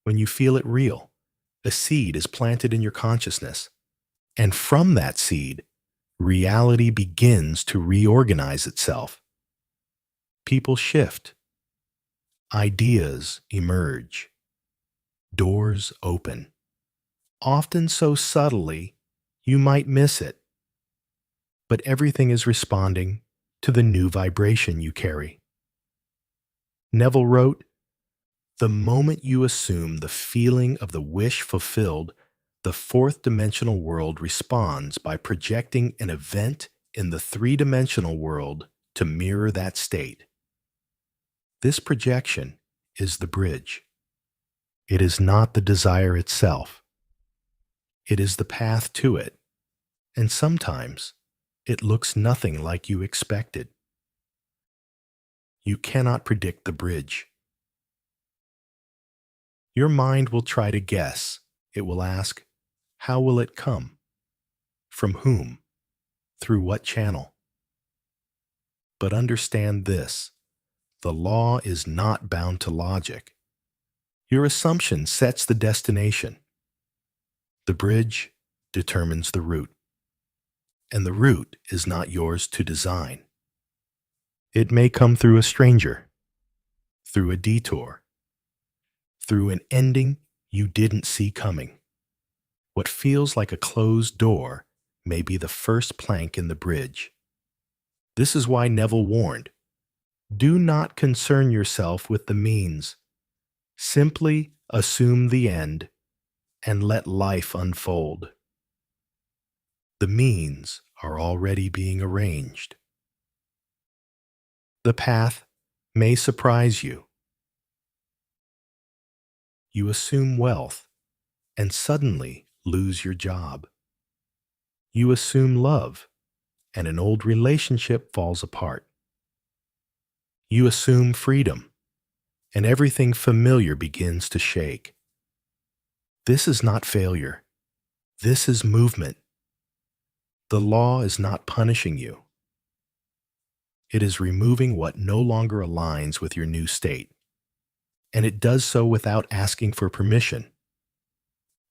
when you feel it real, a seed is planted in your consciousness. And from that seed, reality begins to reorganize itself. People shift. Ideas emerge. Doors open. Often so subtly, you might miss it. But everything is responding to the new vibration you carry. Neville wrote, "The moment you assume the feeling of the wish fulfilled, the fourth dimensional world responds by projecting an event in the three-dimensional world to mirror that state." This projection is the bridge. It is not the desire itself. It is the path to it, and sometimes it looks nothing like you expected. You cannot predict the bridge. Your mind will try to guess. It will ask, how will it come? From whom? Through what channel? But understand this, the law is not bound to logic. Your assumption sets the destination. The bridge determines the route, and the route is not yours to design. It may come through a stranger, through a detour, through an ending you didn't see coming. What feels like a closed door may be the first plank in the bridge. This is why Neville warned, do not concern yourself with the means. Simply assume the end and let life unfold. The means are already being arranged. The path may surprise you. You assume wealth and suddenly lose your job. You assume love and an old relationship falls apart. You assume freedom and everything familiar begins to shake. This is not failure. This is movement. The law is not punishing you. It is removing what no longer aligns with your new state. And it does so without asking for permission.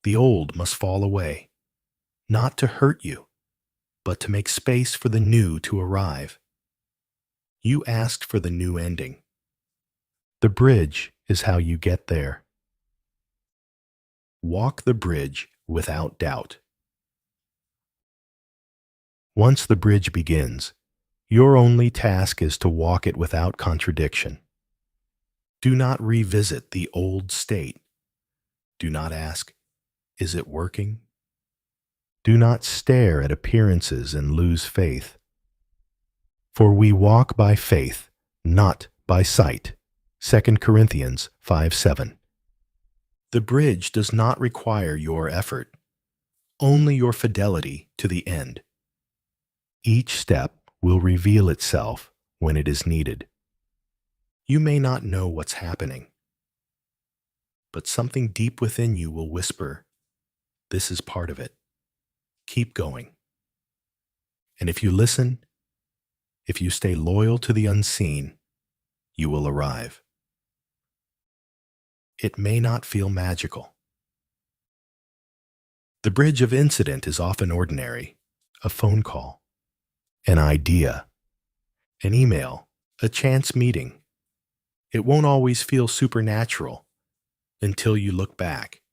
The old must fall away, not to hurt you, but to make space for the new to arrive. You asked for the new ending. The bridge is how you get there. Walk the bridge without doubt. Once the bridge begins, your only task is to walk it without contradiction. Do not revisit the old state. Do not ask, "Is it working?" Do not stare at appearances and lose faith. For we walk by faith, not by sight. 2 Corinthians 5:7. The bridge does not require your effort, only your fidelity to the end. Each step will reveal itself when it is needed. You may not know what's happening, but something deep within you will whisper, "This is part of it. Keep going." And if you listen, if you stay loyal to the unseen, you will arrive. It may not feel magical. The bridge of incident is often ordinary: a phone call, an idea, an email, a chance meeting. It won't always feel supernatural until you look back.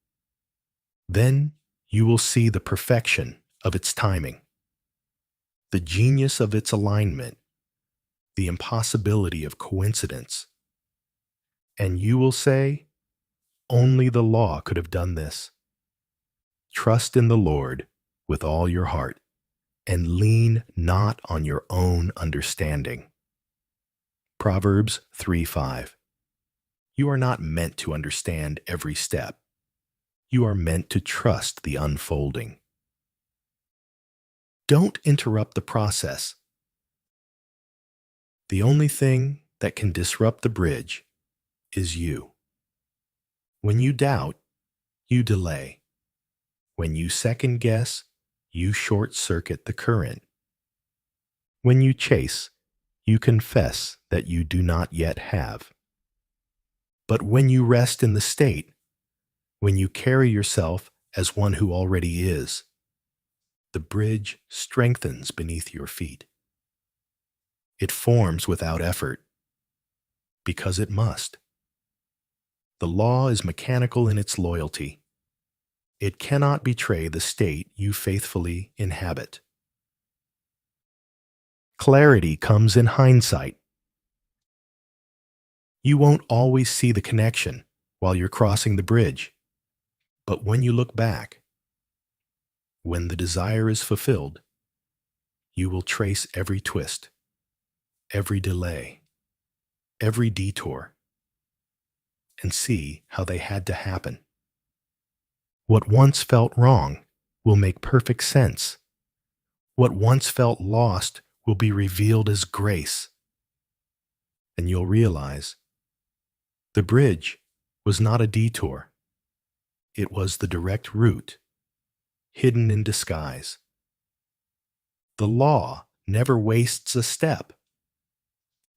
Then you will see the perfection of its timing, the genius of its alignment, the impossibility of coincidence. And you will say, "Only the law could have done this." Trust in the Lord with all your heart, and lean not on your own understanding. Proverbs 3:5. You are not meant to understand every step. You are meant to trust the unfolding. Don't interrupt the process. The only thing that can disrupt the bridge is you. When you doubt, you delay. When you second guess, you short-circuit the current. When you chase, you confess that you do not yet have. But when you rest in the state, when you carry yourself as one who already is, the bridge strengthens beneath your feet. It forms without effort, because it must. The law is mechanical in its loyalty. It cannot betray the state you faithfully inhabit. Clarity comes in hindsight. You won't always see the connection while you're crossing the bridge, but when you look back, when the desire is fulfilled, you will trace every twist, every delay, every detour, and see how they had to happen. What once felt wrong will make perfect sense. What once felt lost will be revealed as grace. And you'll realize the bridge was not a detour. It was the direct route, hidden in disguise. The law never wastes a step.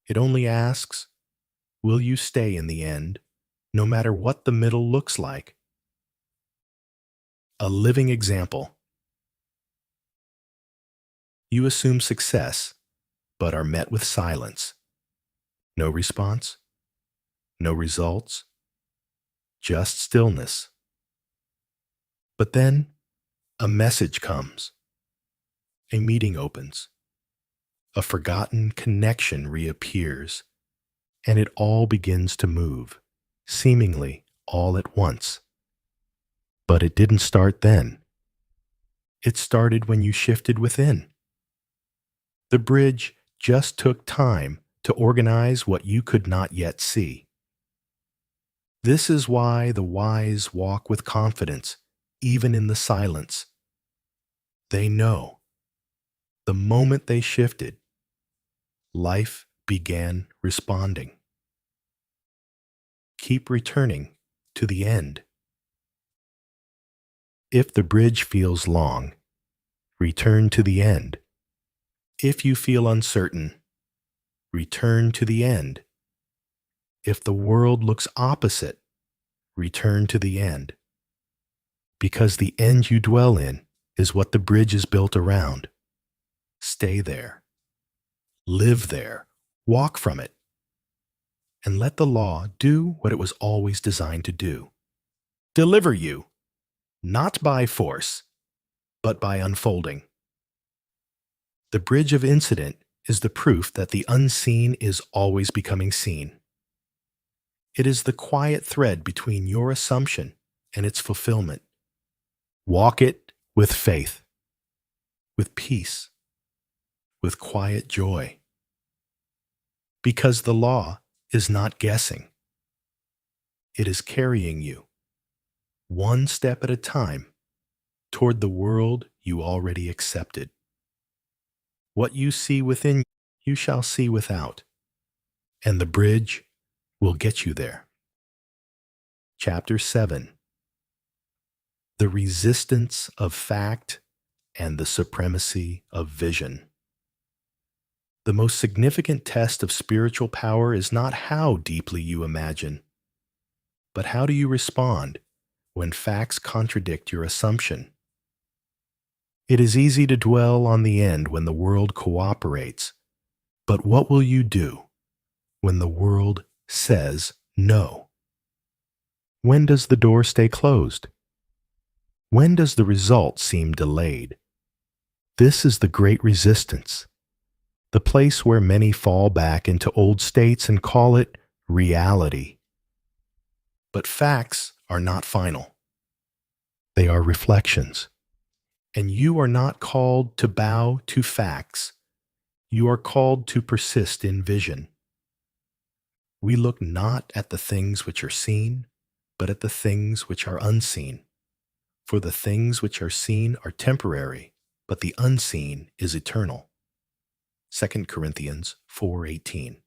It only asks, will you stay in the end, no matter what the middle looks like? A living example. You assume success, but are met with silence. No response, no results, just stillness. But then a message comes. A meeting opens. A forgotten connection reappears, and it all begins to move, seemingly all at once. But it didn't start then. It started when you shifted within. The bridge just took time to organize what you could not yet see. This is why the wise walk with confidence, even in the silence. They know. The moment they shifted, life began responding. Keep returning to the end. If the bridge feels long, return to the end. If you feel uncertain, return to the end. If the world looks opposite, return to the end. Because the end you dwell in is what the bridge is built around. Stay there. Live there. Walk from it. And let the law do what it was always designed to do. Deliver you. Not by force, but by unfolding. The bridge of incident is the proof that the unseen is always becoming seen. It is the quiet thread between your assumption and its fulfillment. Walk it with faith, with peace, with quiet joy. Because the law is not guessing. It is carrying you, one step at a time, toward the world you already accepted. What you see within, you shall see without, and the bridge will get you there. Chapter 7. The resistance of fact and the supremacy of vision. The most significant test of spiritual power is not how deeply you imagine, but how do you respond when facts contradict your assumption? It is easy to dwell on the end when the world cooperates, but what will you do when the world says no? When does the door stay closed? When does the result seem delayed? This is the great resistance, the place where many fall back into old states and call it reality. But facts are not final. They are reflections. And you are not called to bow to facts. You are called to persist in vision. We look not at the things which are seen, but at the things which are unseen. For the things which are seen are temporary, but the unseen is eternal. 2 Corinthians 4:18.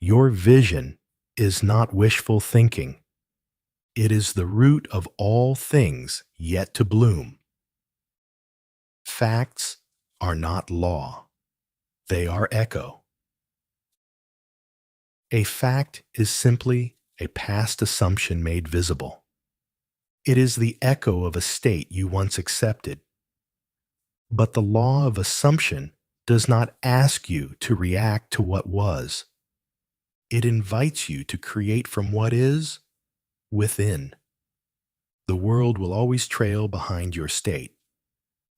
Your vision is not wishful thinking. It is the root of all things yet to bloom. Facts are not law. They are echo. A fact is simply a past assumption made visible. It is the echo of a state you once accepted. But the law of assumption does not ask you to react to what was. It invites you to create from what is within. The world will always trail behind your state.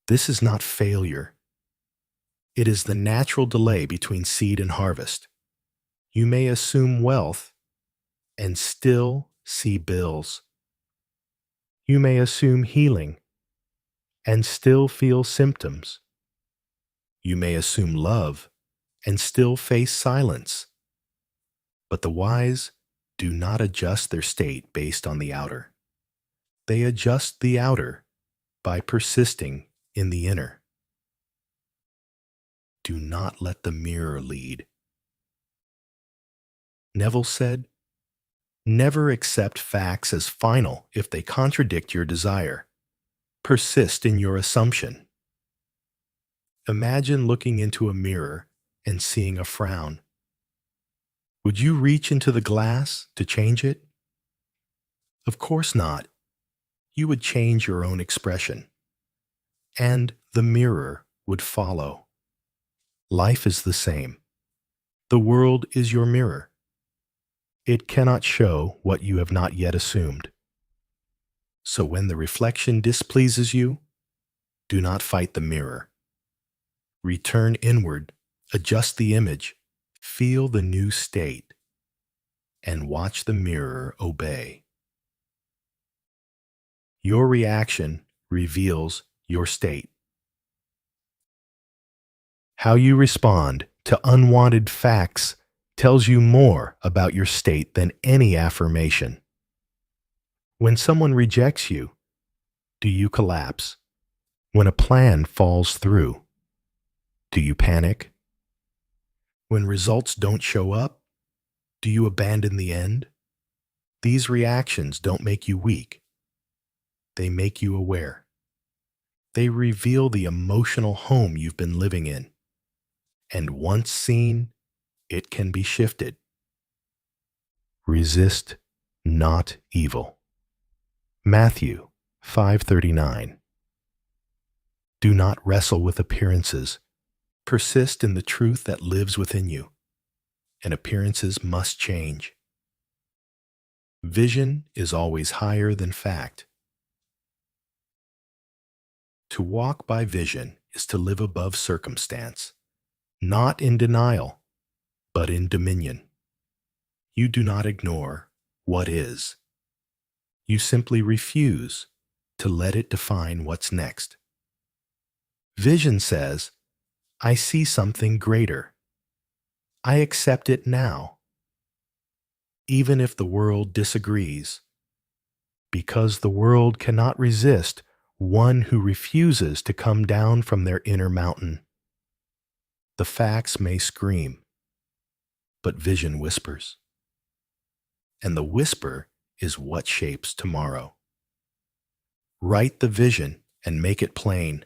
This is not failure. It is the natural delay between seed and harvest. You may assume wealth and still see bills. You may assume healing and still feel symptoms. You may assume love and still face silence. But the wise do not adjust their state based on the outer. They adjust the outer by persisting in the inner. Do not let the mirror lead. Neville said, "Never accept facts as final if they contradict your desire. Persist in your assumption." Imagine looking into a mirror and seeing a frown. Would you reach into the glass to change it? Of course not. You would change your own expression, and the mirror would follow. Life is the same. The world is your mirror. It cannot show what you have not yet assumed. So when the reflection displeases you, do not fight the mirror. Return inward, adjust the image, feel the new state, and watch the mirror obey. Your reaction reveals your state. How you respond to unwanted facts tells you more about your state than any affirmation. When someone rejects you, do you collapse? When a plan falls through, do you panic? When results don't show up, do you abandon the end? These reactions don't make you weak. They make you aware. They reveal the emotional home you've been living in. And once seen, it can be shifted. Resist not evil. Matthew 5:39. Do not wrestle with appearances. Persist in the truth that lives within you, and appearances must change. Vision is always higher than fact. To walk by vision is to live above circumstance, not in denial, but in dominion. You do not ignore what is. You simply refuse to let it define what's next. Vision says, I see something greater. I accept it now, even if the world disagrees, because the world cannot resist one who refuses to come down from their inner mountain. The facts may scream, but vision whispers. And the whisper is what shapes tomorrow. Write the vision and make it plain.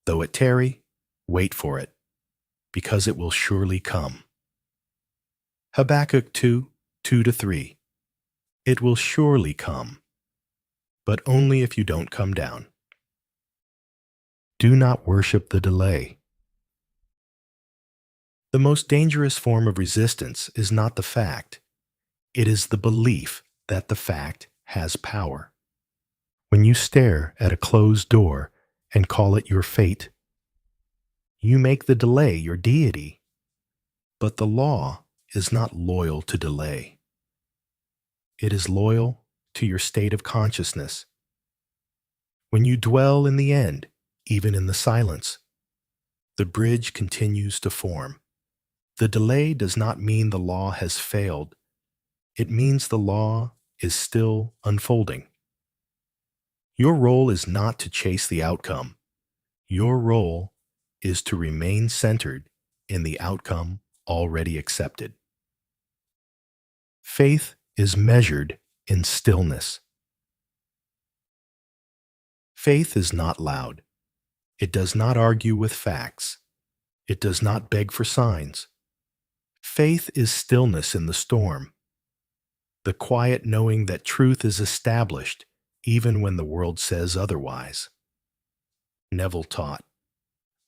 Though it tarry, wait for it, because it will surely come. Habakkuk 2:2-3. It will surely come, but only if you don't come down. Do not worship the delay. The most dangerous form of resistance is not the fact. It is the belief that the fact has power. When you stare at a closed door and call it your fate, you make the delay your deity. But the law is not loyal to delay. It is loyal to your state of consciousness. When you dwell in the end, even in the silence, the bridge continues to form. The delay does not mean the law has failed. It means the law is still unfolding. Your role is not to chase the outcome. Your role is to remain centered in the outcome already accepted. Faith is measured in stillness. Faith is not loud. It does not argue with facts. It does not beg for signs. Faith is stillness in the storm, the quiet knowing that truth is established even when the world says otherwise. Neville taught,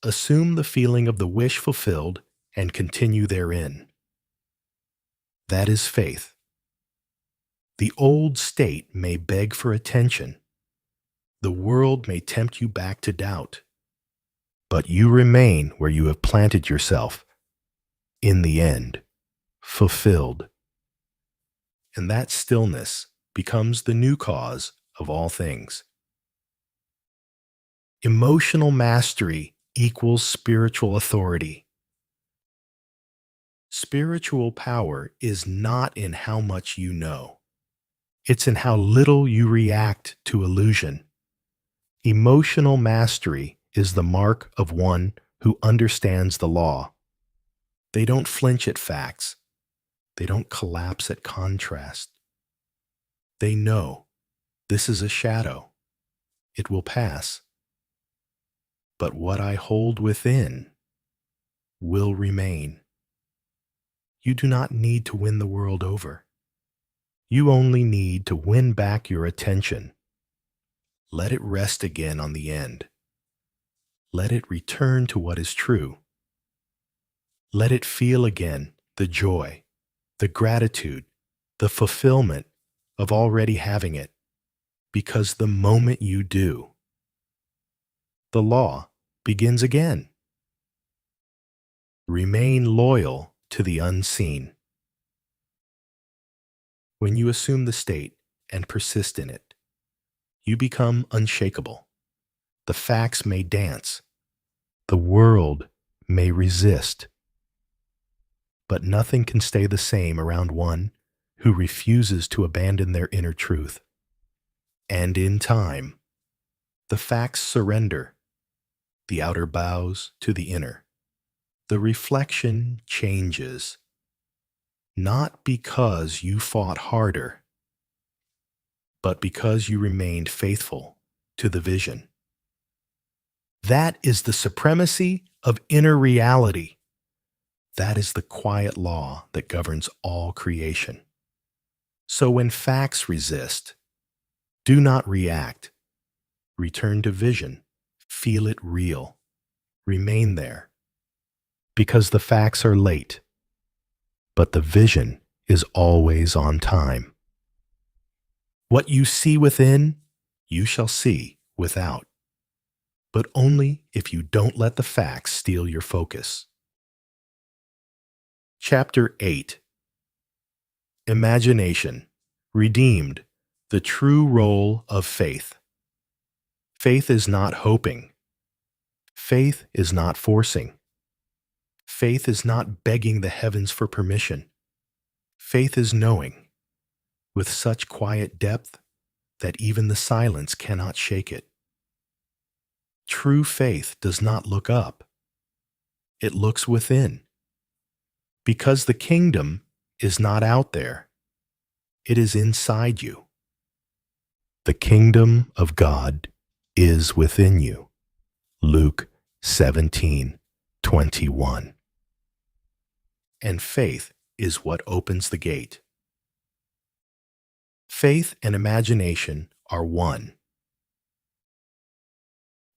assume the feeling of the wish fulfilled and continue therein. That is faith. The old state may beg for attention. The world may tempt you back to doubt. But you remain where you have planted yourself, in the end, fulfilled. And that stillness becomes the new cause of all things. Emotional mastery equals spiritual authority. Spiritual power is not in how much you know. It's in how little you react to illusion. Emotional mastery is the mark of one who understands the law. They don't flinch at facts. They don't collapse at contrast. They know this is a shadow. It will pass. But what I hold within will remain. You do not need to win the world over. You only need to win back your attention. Let it rest again on the end. Let it return to what is true. Let it feel again the joy, the gratitude, the fulfillment of already having it, because the moment you do, the law begins again. Remain loyal to the unseen. When you assume the state and persist in it, you become unshakable. The facts may dance. The world may resist. But nothing can stay the same around one who refuses to abandon their inner truth. And in time, the facts surrender. The outer bows to the inner. The reflection changes. Not because you fought harder, but because you remained faithful to the vision. That is the supremacy of inner reality. That is the quiet law that governs all creation. So when facts resist, do not react. Return to vision. Feel it real. Remain there. Because the facts are late, but the vision is always on time. What you see within, you shall see without. but only if you don't let the facts steal your focus. Chapter 8. Imagination. Redeemed. The true role of faith. Faith is not hoping. Faith is not forcing. Faith is not begging the heavens for permission. Faith is knowing, with such quiet depth that even the silence cannot shake it. True faith does not look up. It looks within. Because the kingdom is not out there. It is inside you. The kingdom of God is within you. Luke 17:21. And faith is what opens the gate. Faith and imagination are one.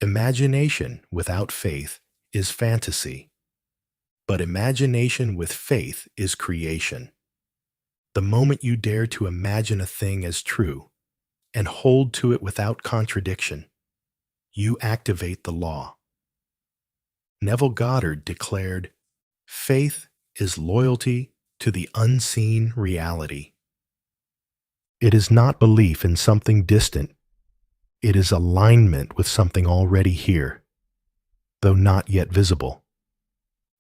Imagination without faith is fantasy, but imagination with faith is creation. The moment you dare to imagine a thing as true and hold to it without contradiction, you activate the law. Neville Goddard declared, "Faith is loyalty to the unseen reality." It is not belief in something distant. It is alignment with something already here, though not yet visible.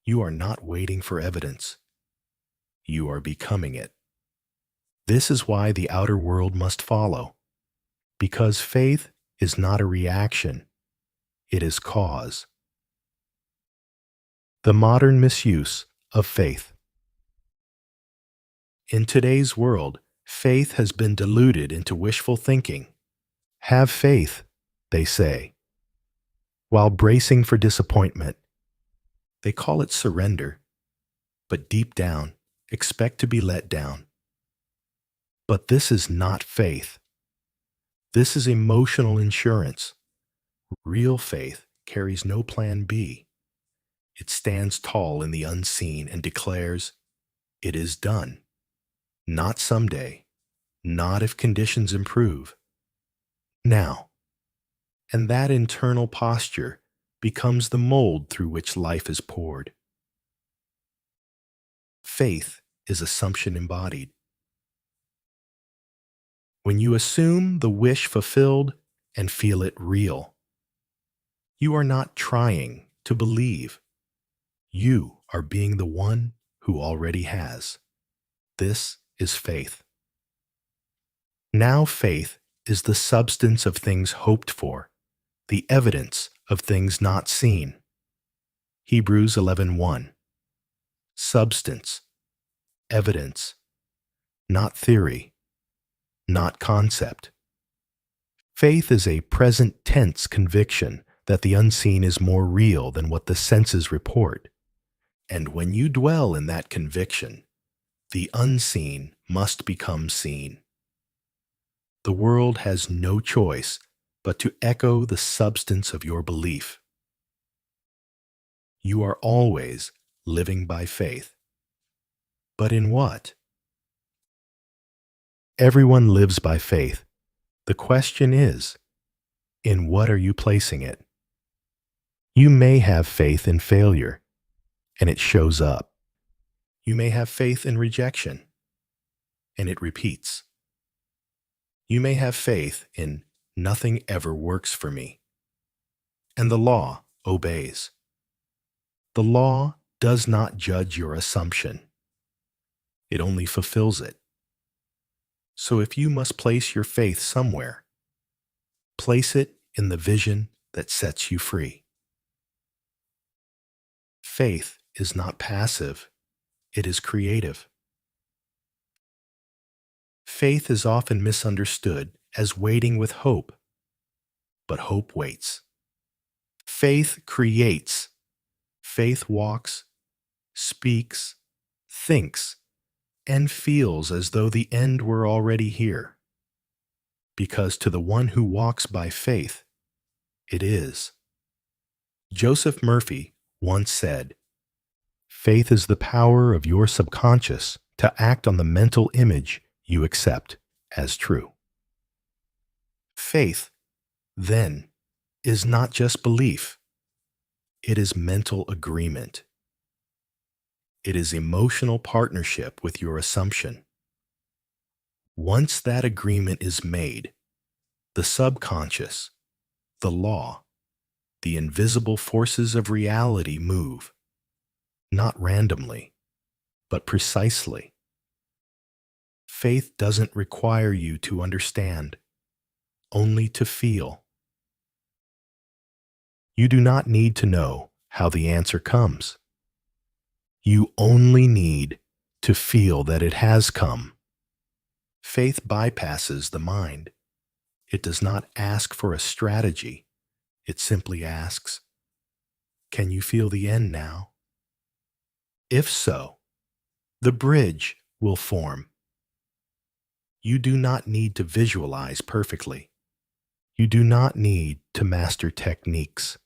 You are not waiting for evidence. You are becoming it. This is why the outer world must follow, because faith is not a reaction. It is cause. The modern misuse of faith. In today's world, faith has been diluted into wishful thinking. Have faith, they say. While bracing for disappointment, they call it surrender, but deep down, expect to be let down. But this is not faith. This is emotional insurance. Real faith carries no plan B. It stands tall in the unseen and declares, "It is done." Not someday, not if conditions improve. Now. And that internal posture becomes the mold through which life is poured. Faith is assumption embodied. When you assume the wish fulfilled and feel it real, you are not trying to believe. You are being the one who already has. This is faith. Now faith is the substance of things hoped for, the evidence of things not seen. Hebrews 11:1. Substance, evidence, not theory, not concept. Faith is a present tense conviction that the unseen is more real than what the senses report. And when you dwell in that conviction, the unseen must become seen. The world has no choice but to echo the substance of your belief. You are always living by faith. But in what? Everyone lives by faith. The question is, in what are you placing it? You may have faith in failure, and it shows up. You may have faith in rejection, and it repeats. You may have faith in nothing ever works for me, and the law obeys. The law does not judge your assumption. It only fulfills it. So if you must place your faith somewhere, place it in the vision that sets you free. Faith is not passive, it is creative. Faith is often misunderstood as waiting with hope, but hope waits. Faith creates. Faith walks, speaks, thinks, and feels as though the end were already here. Because to the one who walks by faith, it is. Joseph Murphy once said, "Faith is the power of your subconscious to act on the mental image you accept as true." Faith, then, is not just belief, it is mental agreement. It is emotional partnership with your assumption. Once that agreement is made, the subconscious, the law, the invisible forces of reality move, not randomly, but precisely. Faith doesn't require you to understand, only to feel. You do not need to know how the answer comes. You only need to feel that it has come. Faith bypasses the mind. It does not ask for a strategy. It simply asks, can you feel the end now? If so, the bridge will form. You do not need to visualize perfectly. You do not need to master techniques.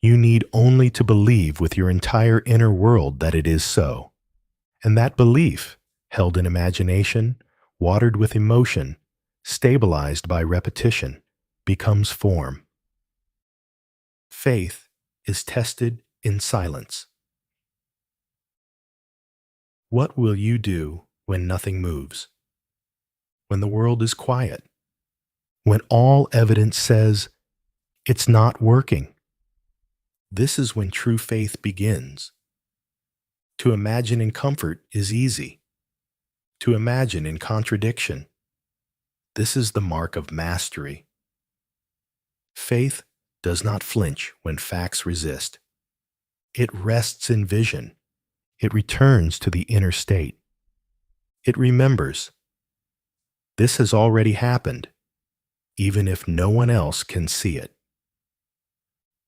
You need only to believe with your entire inner world that it is so. And that belief, held in imagination, watered with emotion, stabilized by repetition, becomes form. Faith is tested in silence. What will you do when nothing moves? When the world is quiet? When all evidence says it's not working? This is when true faith begins. To imagine in comfort is easy. To imagine in contradiction, this is the mark of mastery. Faith does not flinch when facts resist. It rests in vision. It returns to the inner state. It remembers, this has already happened, even if no one else can see it.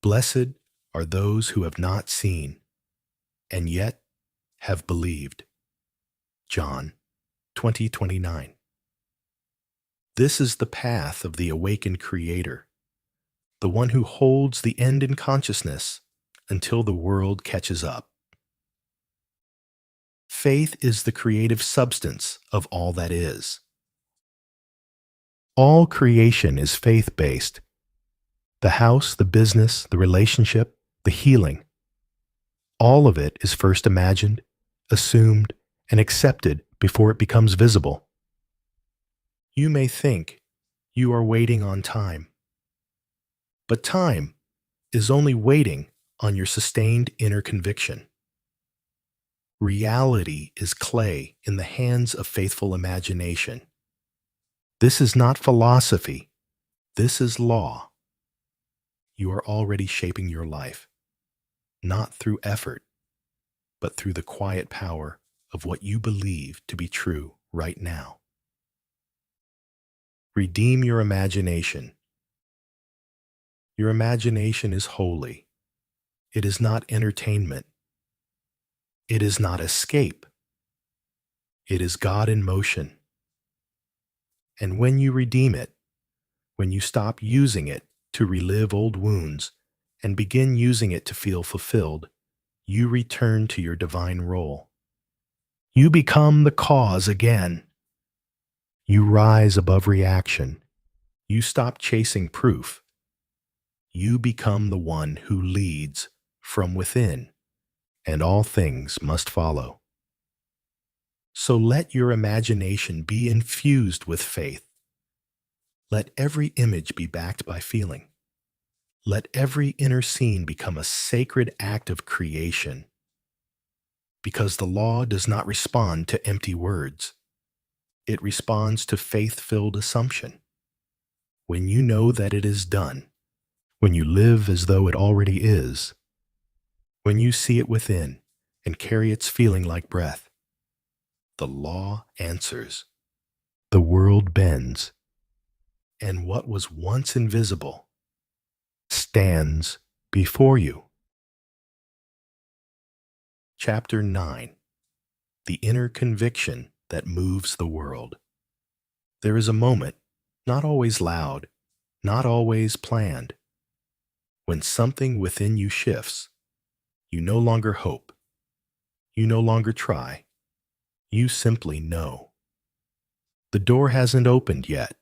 Blessed are those who have not seen, and yet have believed. John 20:29. This is the path of the awakened Creator, the one who holds the end in consciousness until the world catches up. Faith is the creative substance of all that is. All creation is faith-based. The house, the business, the relationship, the healing. All of it is first imagined, assumed, and accepted before it becomes visible. You may think you are waiting on time, but time is only waiting on your sustained inner conviction. Reality is clay in the hands of faithful imagination. This is not philosophy. This is law. You are already shaping your life, not through effort, but through the quiet power of what you believe to be true right now. Redeem your imagination. Your imagination is holy. It is not entertainment. It is not escape. It is God in motion. And when you redeem it, when you stop using it to relive old wounds and begin using it to feel fulfilled, you return to your divine role. You become the cause again. You rise above reaction. You stop chasing proof. You become the one who leads from within, and all things must follow. So let your imagination be infused with faith. Let every image be backed by feeling. Let every inner scene become a sacred act of creation. Because the law does not respond to empty words. It responds to faith-filled assumption. When you know that it is done, when you live as though it already is, when you see it within and carry its feeling like breath, the law answers. The world bends, and what was once invisible stands before you. Chapter 9. The Inner Conviction That Moves the World. There is a moment, not always loud, not always planned, when something within you shifts. You no longer hope. You no longer try. You simply know. The door hasn't opened yet,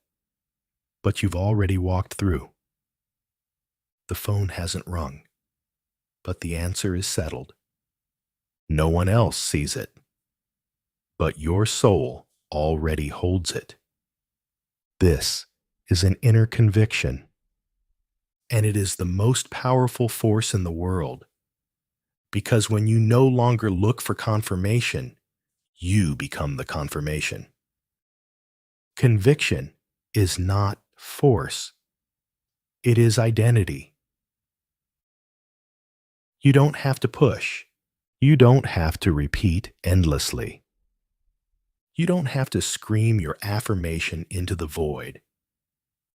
but you've already walked through. The phone hasn't rung, but the answer is settled. No one else sees it, but your soul already holds it. This is an inner conviction, and it is the most powerful force in the world, because when you no longer look for confirmation, you become the confirmation. Conviction is not force. It is identity. You don't have to push. You don't have to repeat endlessly. You don't have to scream your affirmation into the void.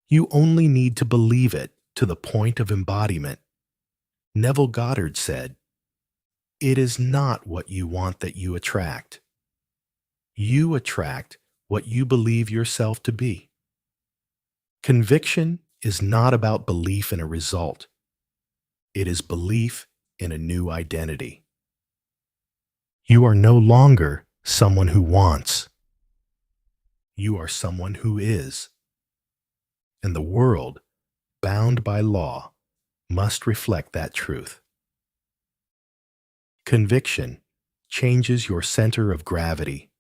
You only need to believe it to the point of embodiment. Neville Goddard said, "It is not what you want that you attract. You attract what you believe yourself to be." Conviction is not about belief in a result. It is belief in a new identity. You are no longer someone who wants. You are someone who is. And the world, bound by law, must reflect that truth. Conviction changes your center of gravity.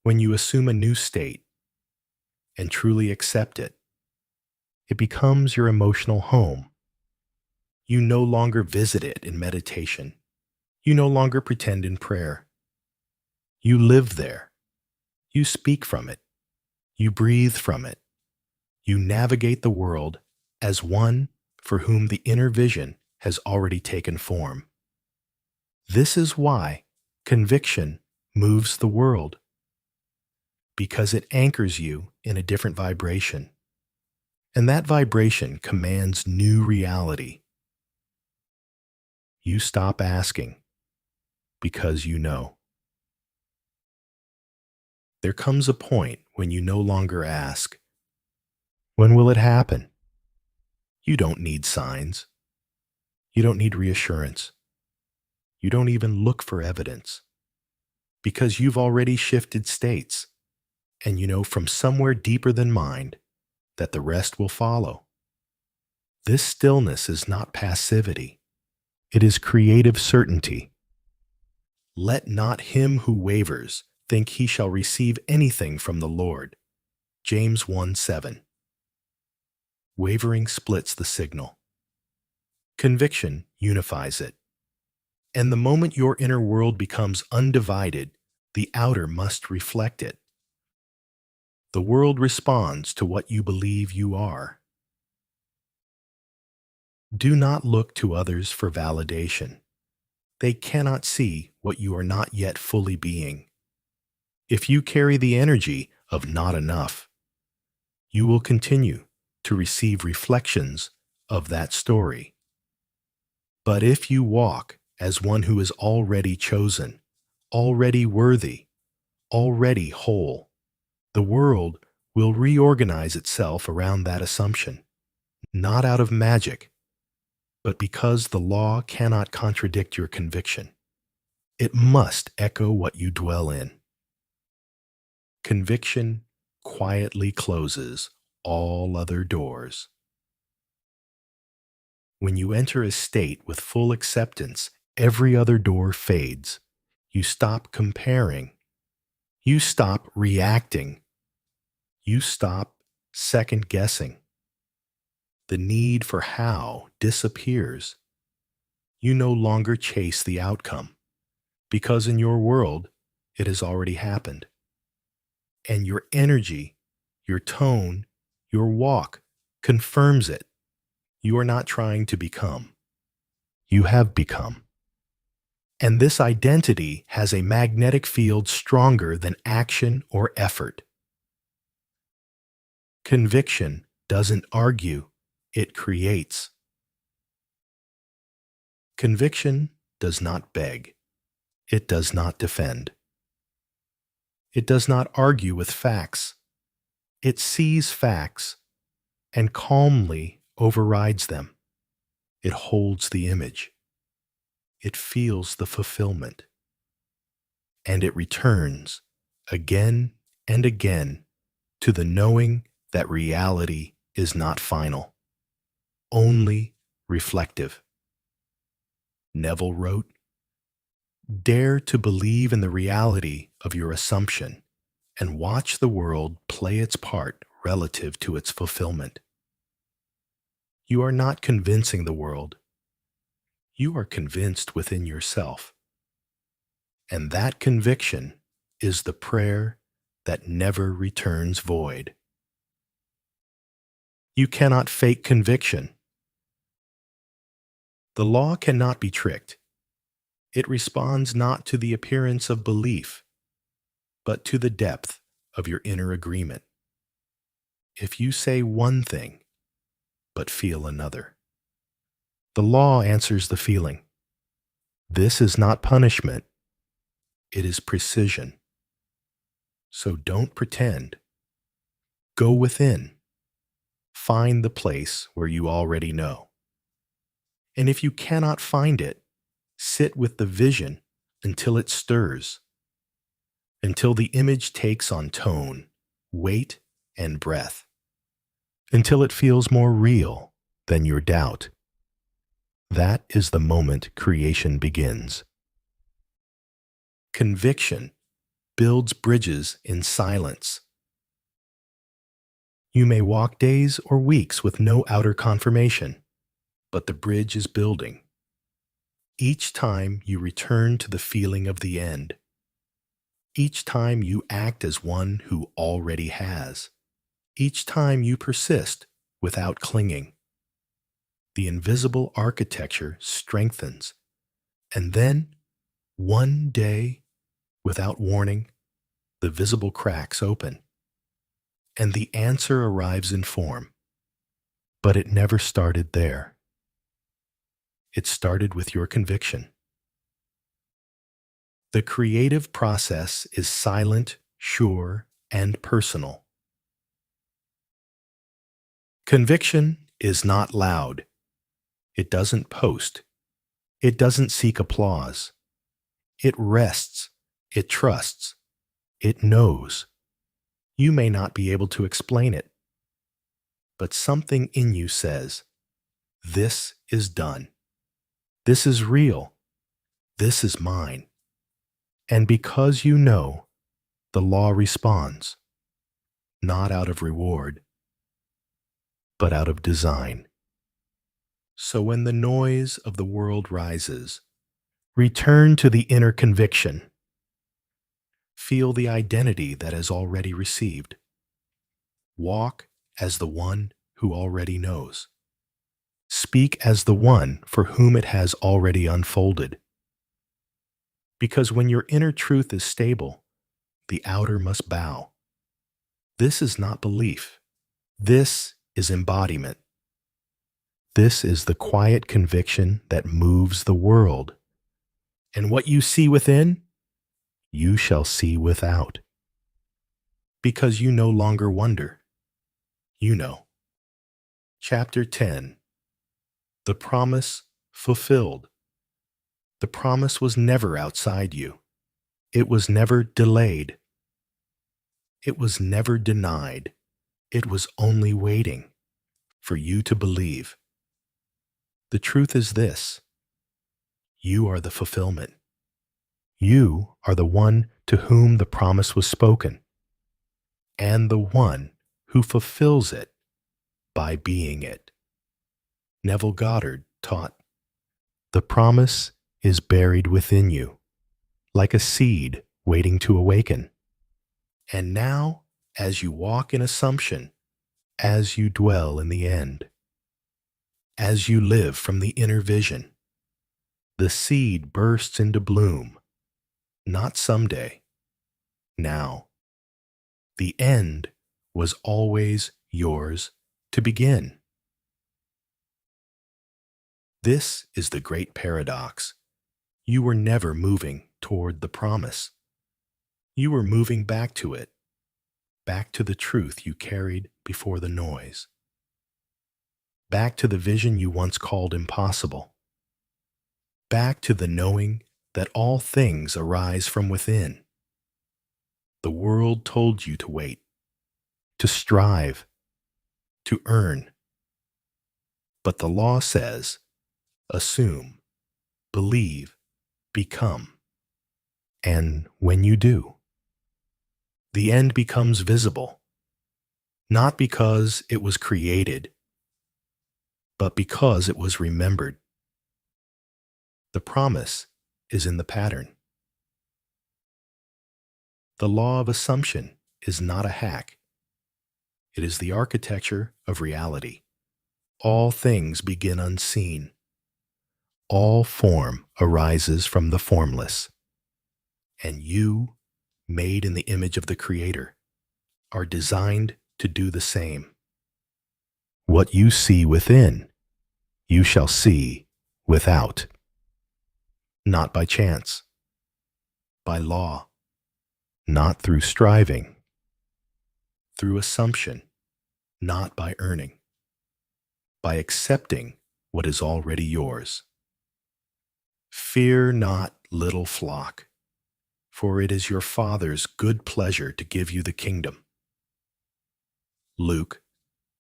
When you assume a new state and truly accept it, it becomes your emotional home. You no longer visit it in meditation. You no longer pretend in prayer. You live there. You speak from it. You breathe from it. You navigate the world as one for whom the inner vision has already taken form. This is why conviction moves the world, because it anchors you in a different vibration, and that vibration commands new reality. You stop asking because you know. There comes a point when you no longer ask, "When will it happen?" You don't need signs. You don't need reassurance. You don't even look for evidence, because you've already shifted states, and you know from somewhere deeper than mind that the rest will follow. This stillness is not passivity. It is creative certainty. Let not him who wavers think he shall receive anything from the Lord. James 1:7. Wavering splits the signal. Conviction unifies it. And the moment your inner world becomes undivided, the outer must reflect it. The world responds to what you believe you are. Do not look to others for validation. They cannot see what you are not yet fully being. If you carry the energy of not enough, you will continue to receive reflections of that story. But if you walk as one who is already chosen, already worthy, already whole, the world will reorganize itself around that assumption, not out of magic, but because the law cannot contradict your conviction. It must echo what you dwell in. Conviction quietly closes all other doors. When you enter a state with full acceptance, every other door fades. You stop comparing. You stop reacting. You stop second guessing. The need for how disappears. You no longer chase the outcome, because in your world, it has already happened. And your energy, your tone, your walk confirms it. You are not trying to become. You have become. And this identity has a magnetic field stronger than action or effort. Conviction doesn't argue, it creates. Conviction does not beg. It does not defend. It does not argue with facts. It sees facts and calmly overrides them. It holds the image. It feels the fulfillment. And it returns again and again to the knowing that reality is not final. only reflective. Neville wrote, "Dare to believe in the reality of your assumption and watch the world play its part relative to its fulfillment." You are not convincing the world. You are convinced within yourself. And that conviction is the prayer that never returns void. You cannot fake conviction. The law cannot be tricked. It responds not to the appearance of belief, but to the depth of your inner agreement. If you say one thing, but feel another, the law answers the feeling. This is not punishment. It is precision. So don't pretend. Go within. Find the place where you already know. And if you cannot find it, sit with the vision until it stirs, until the image takes on tone, weight, and breath, until it feels more real than your doubt. That is the moment creation begins. Conviction builds bridges in silence. You may walk days or weeks with no outer confirmation, but the bridge is building. Each time you return to the feeling of the end, each time you act as one who already has, each time you persist without clinging, the invisible architecture strengthens, and then, one day, without warning, the visible cracks open, and the answer arrives in form. But it never started there. It started with your conviction. The creative process is silent, sure, and personal. Conviction is not loud. It doesn't post. It doesn't seek applause. It rests. It trusts. It knows. You may not be able to explain it, but something in you says, "This is done. This is real. This is mine." And because you know, the law responds, not out of reward, but out of design. So when the noise of the world rises, return to the inner conviction. Feel the identity that has already received. Walk as the one who already knows. Speak as the one for whom it has already unfolded. Because when your inner truth is stable, the outer must bow. This is not belief. This is embodiment. This is the quiet conviction that moves the world. And what you see within, you shall see without. Because you no longer wonder. You know. Chapter 10. The promise fulfilled. The promise was never outside you. It was never delayed. It was never denied. It was only waiting for you to believe. The truth is this: you are the fulfillment. You are the one to whom the promise was spoken, and the one who fulfills it by being it. Neville Goddard taught, "The promise is buried within you, like a seed waiting to awaken." And now, as you walk in assumption, as you dwell in the end, as you live from the inner vision, the seed bursts into bloom, not someday, now. The end was always yours to begin. This is the great paradox. You were never moving toward the promise. You were moving back to it, back to the truth you carried before the noise, back to the vision you once called impossible, back to the knowing that all things arise from within. The world told you to wait, to strive, to earn. But the law says, assume, believe, become. And when you do, the end becomes visible, not because it was created, but because it was remembered. The promise is in the pattern. The law of assumption is not a hack. It is the architecture of reality. All things begin unseen. All form arises from the formless. And you, made in the image of the Creator, are designed to do the same. What you see within, you shall see without. Not by chance, by law, not through striving, through assumption, not by earning, by accepting what is already yours. Fear not, little flock, for it is your Father's good pleasure to give you the kingdom. Luke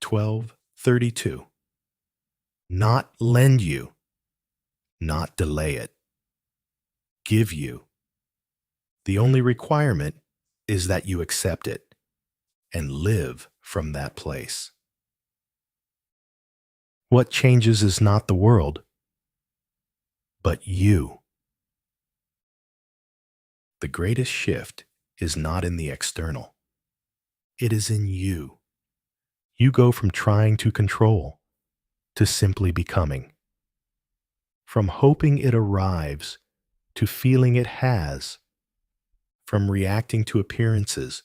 12:32. Not lend you, not delay it. Give you. The only requirement is that you accept it and live from that place. What changes is not the world, but you. The greatest shift is not in the external. It is in you. You go from trying to control to simply becoming. From hoping it arrives to feeling it has. From reacting to appearances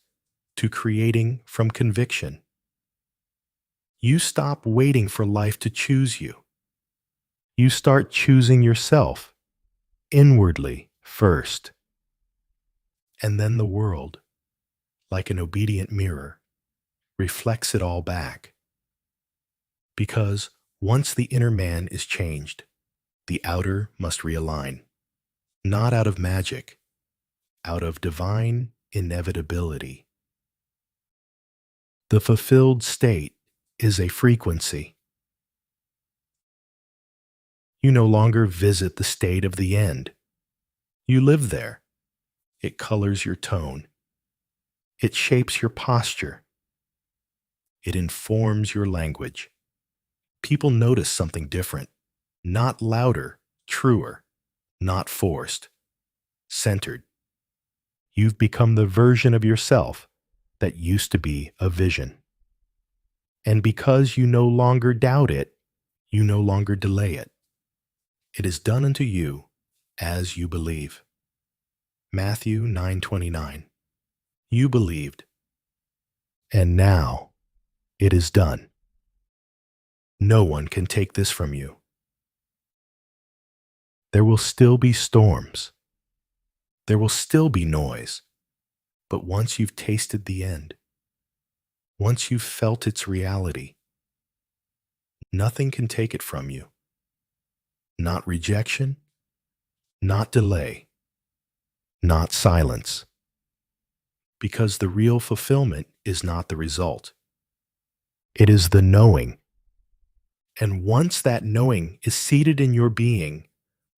to creating from conviction. You stop waiting for life to choose you. You start choosing yourself, inwardly first. And then the world, like an obedient mirror, reflects it all back. Because once the inner man is changed, the outer must realign. Not out of magic, out of divine inevitability. The fulfilled state is a frequency. You no longer visit the state of the end. You live there. It colors your tone. It shapes your posture. It informs your language. People notice something different, not louder, truer, not forced, centered. You've become the version of yourself that used to be a vision. And because you no longer doubt it, you no longer delay it. It is done unto you as you believe. Matthew 9:29. You believed, and now it is done. No one can take this from you. There will still be storms. There will still be noise. But once you've tasted the end, once you've felt its reality, nothing can take it from you. Not rejection, not delay, not silence. Because the real fulfillment is not the result. It is the knowing. And once that knowing is seated in your being,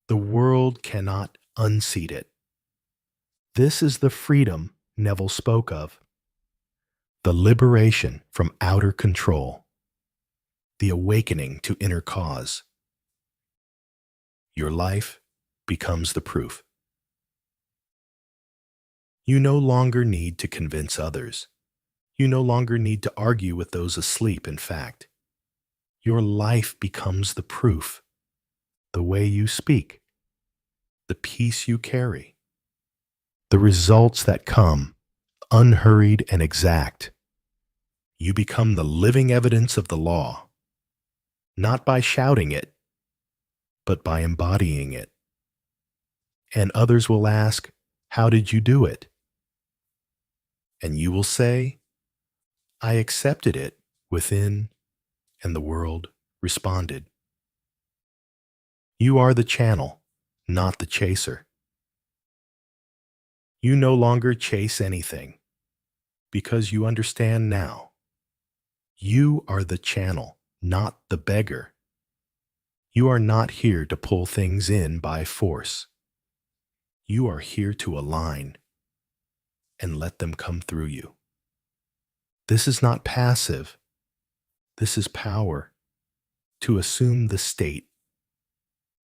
the world cannot unseat it. This is the freedom Neville spoke of. The liberation from outer control. The awakening to inner cause. Your life becomes the proof. You no longer need to convince others. You no longer need to argue with those asleep, in fact. Your life becomes the proof. The way you speak. The peace you carry. The results that come, unhurried and exact. You become the living evidence of the law. Not by shouting it, but by embodying it. And others will ask, how did you do it? And you will say, I accepted it within, and the world responded. You are the channel, not the chaser. You no longer chase anything, because you understand now. You are the channel, not the beggar. You are not here to pull things in by force. You are here to align and let them come through you. This is not passive. This is power. To assume the state,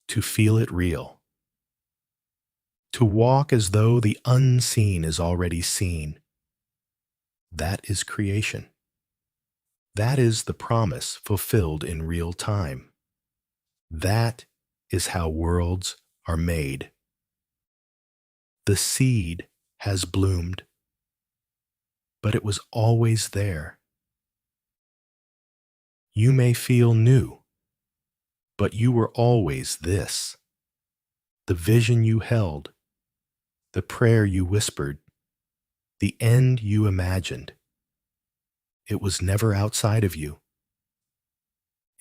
to feel it real, to walk as though the unseen is already seen. That is creation. That is the promise fulfilled in real time. That is how worlds are made. The seed has bloomed, but it was always there. You may feel new, but you were always this. The vision you held, the prayer you whispered, the end you imagined. It was never outside of you.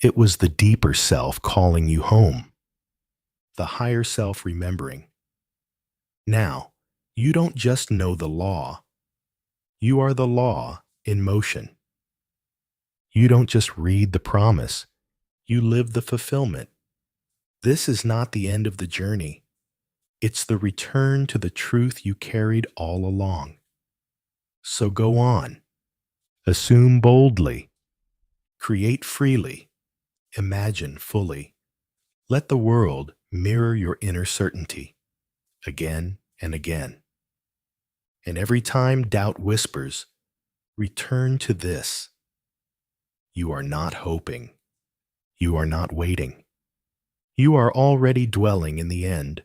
It was the deeper self calling you home, the higher self remembering. Now, you don't just know the law. You are the law in motion. You don't just read the promise. You live the fulfillment. This is not the end of the journey. It's the return to the truth you carried all along. So go on. Assume boldly. Create freely. Imagine fully. Let the world mirror your inner certainty, again and again. And every time doubt whispers, return to this. You are not hoping. You are not waiting. You are already dwelling in the end.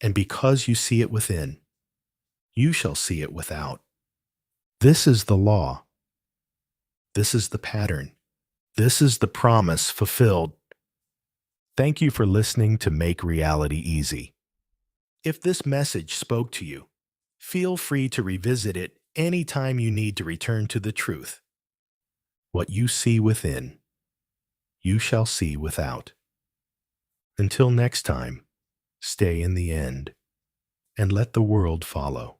And because you see it within, you shall see it without. This is the law. This is the pattern. This is the promise fulfilled. Thank you for listening to Make Reality Easy. If this message spoke to you, feel free to revisit it anytime you need to return to the truth. What you see within, you shall see without. Until next time, stay in the end and let the world follow.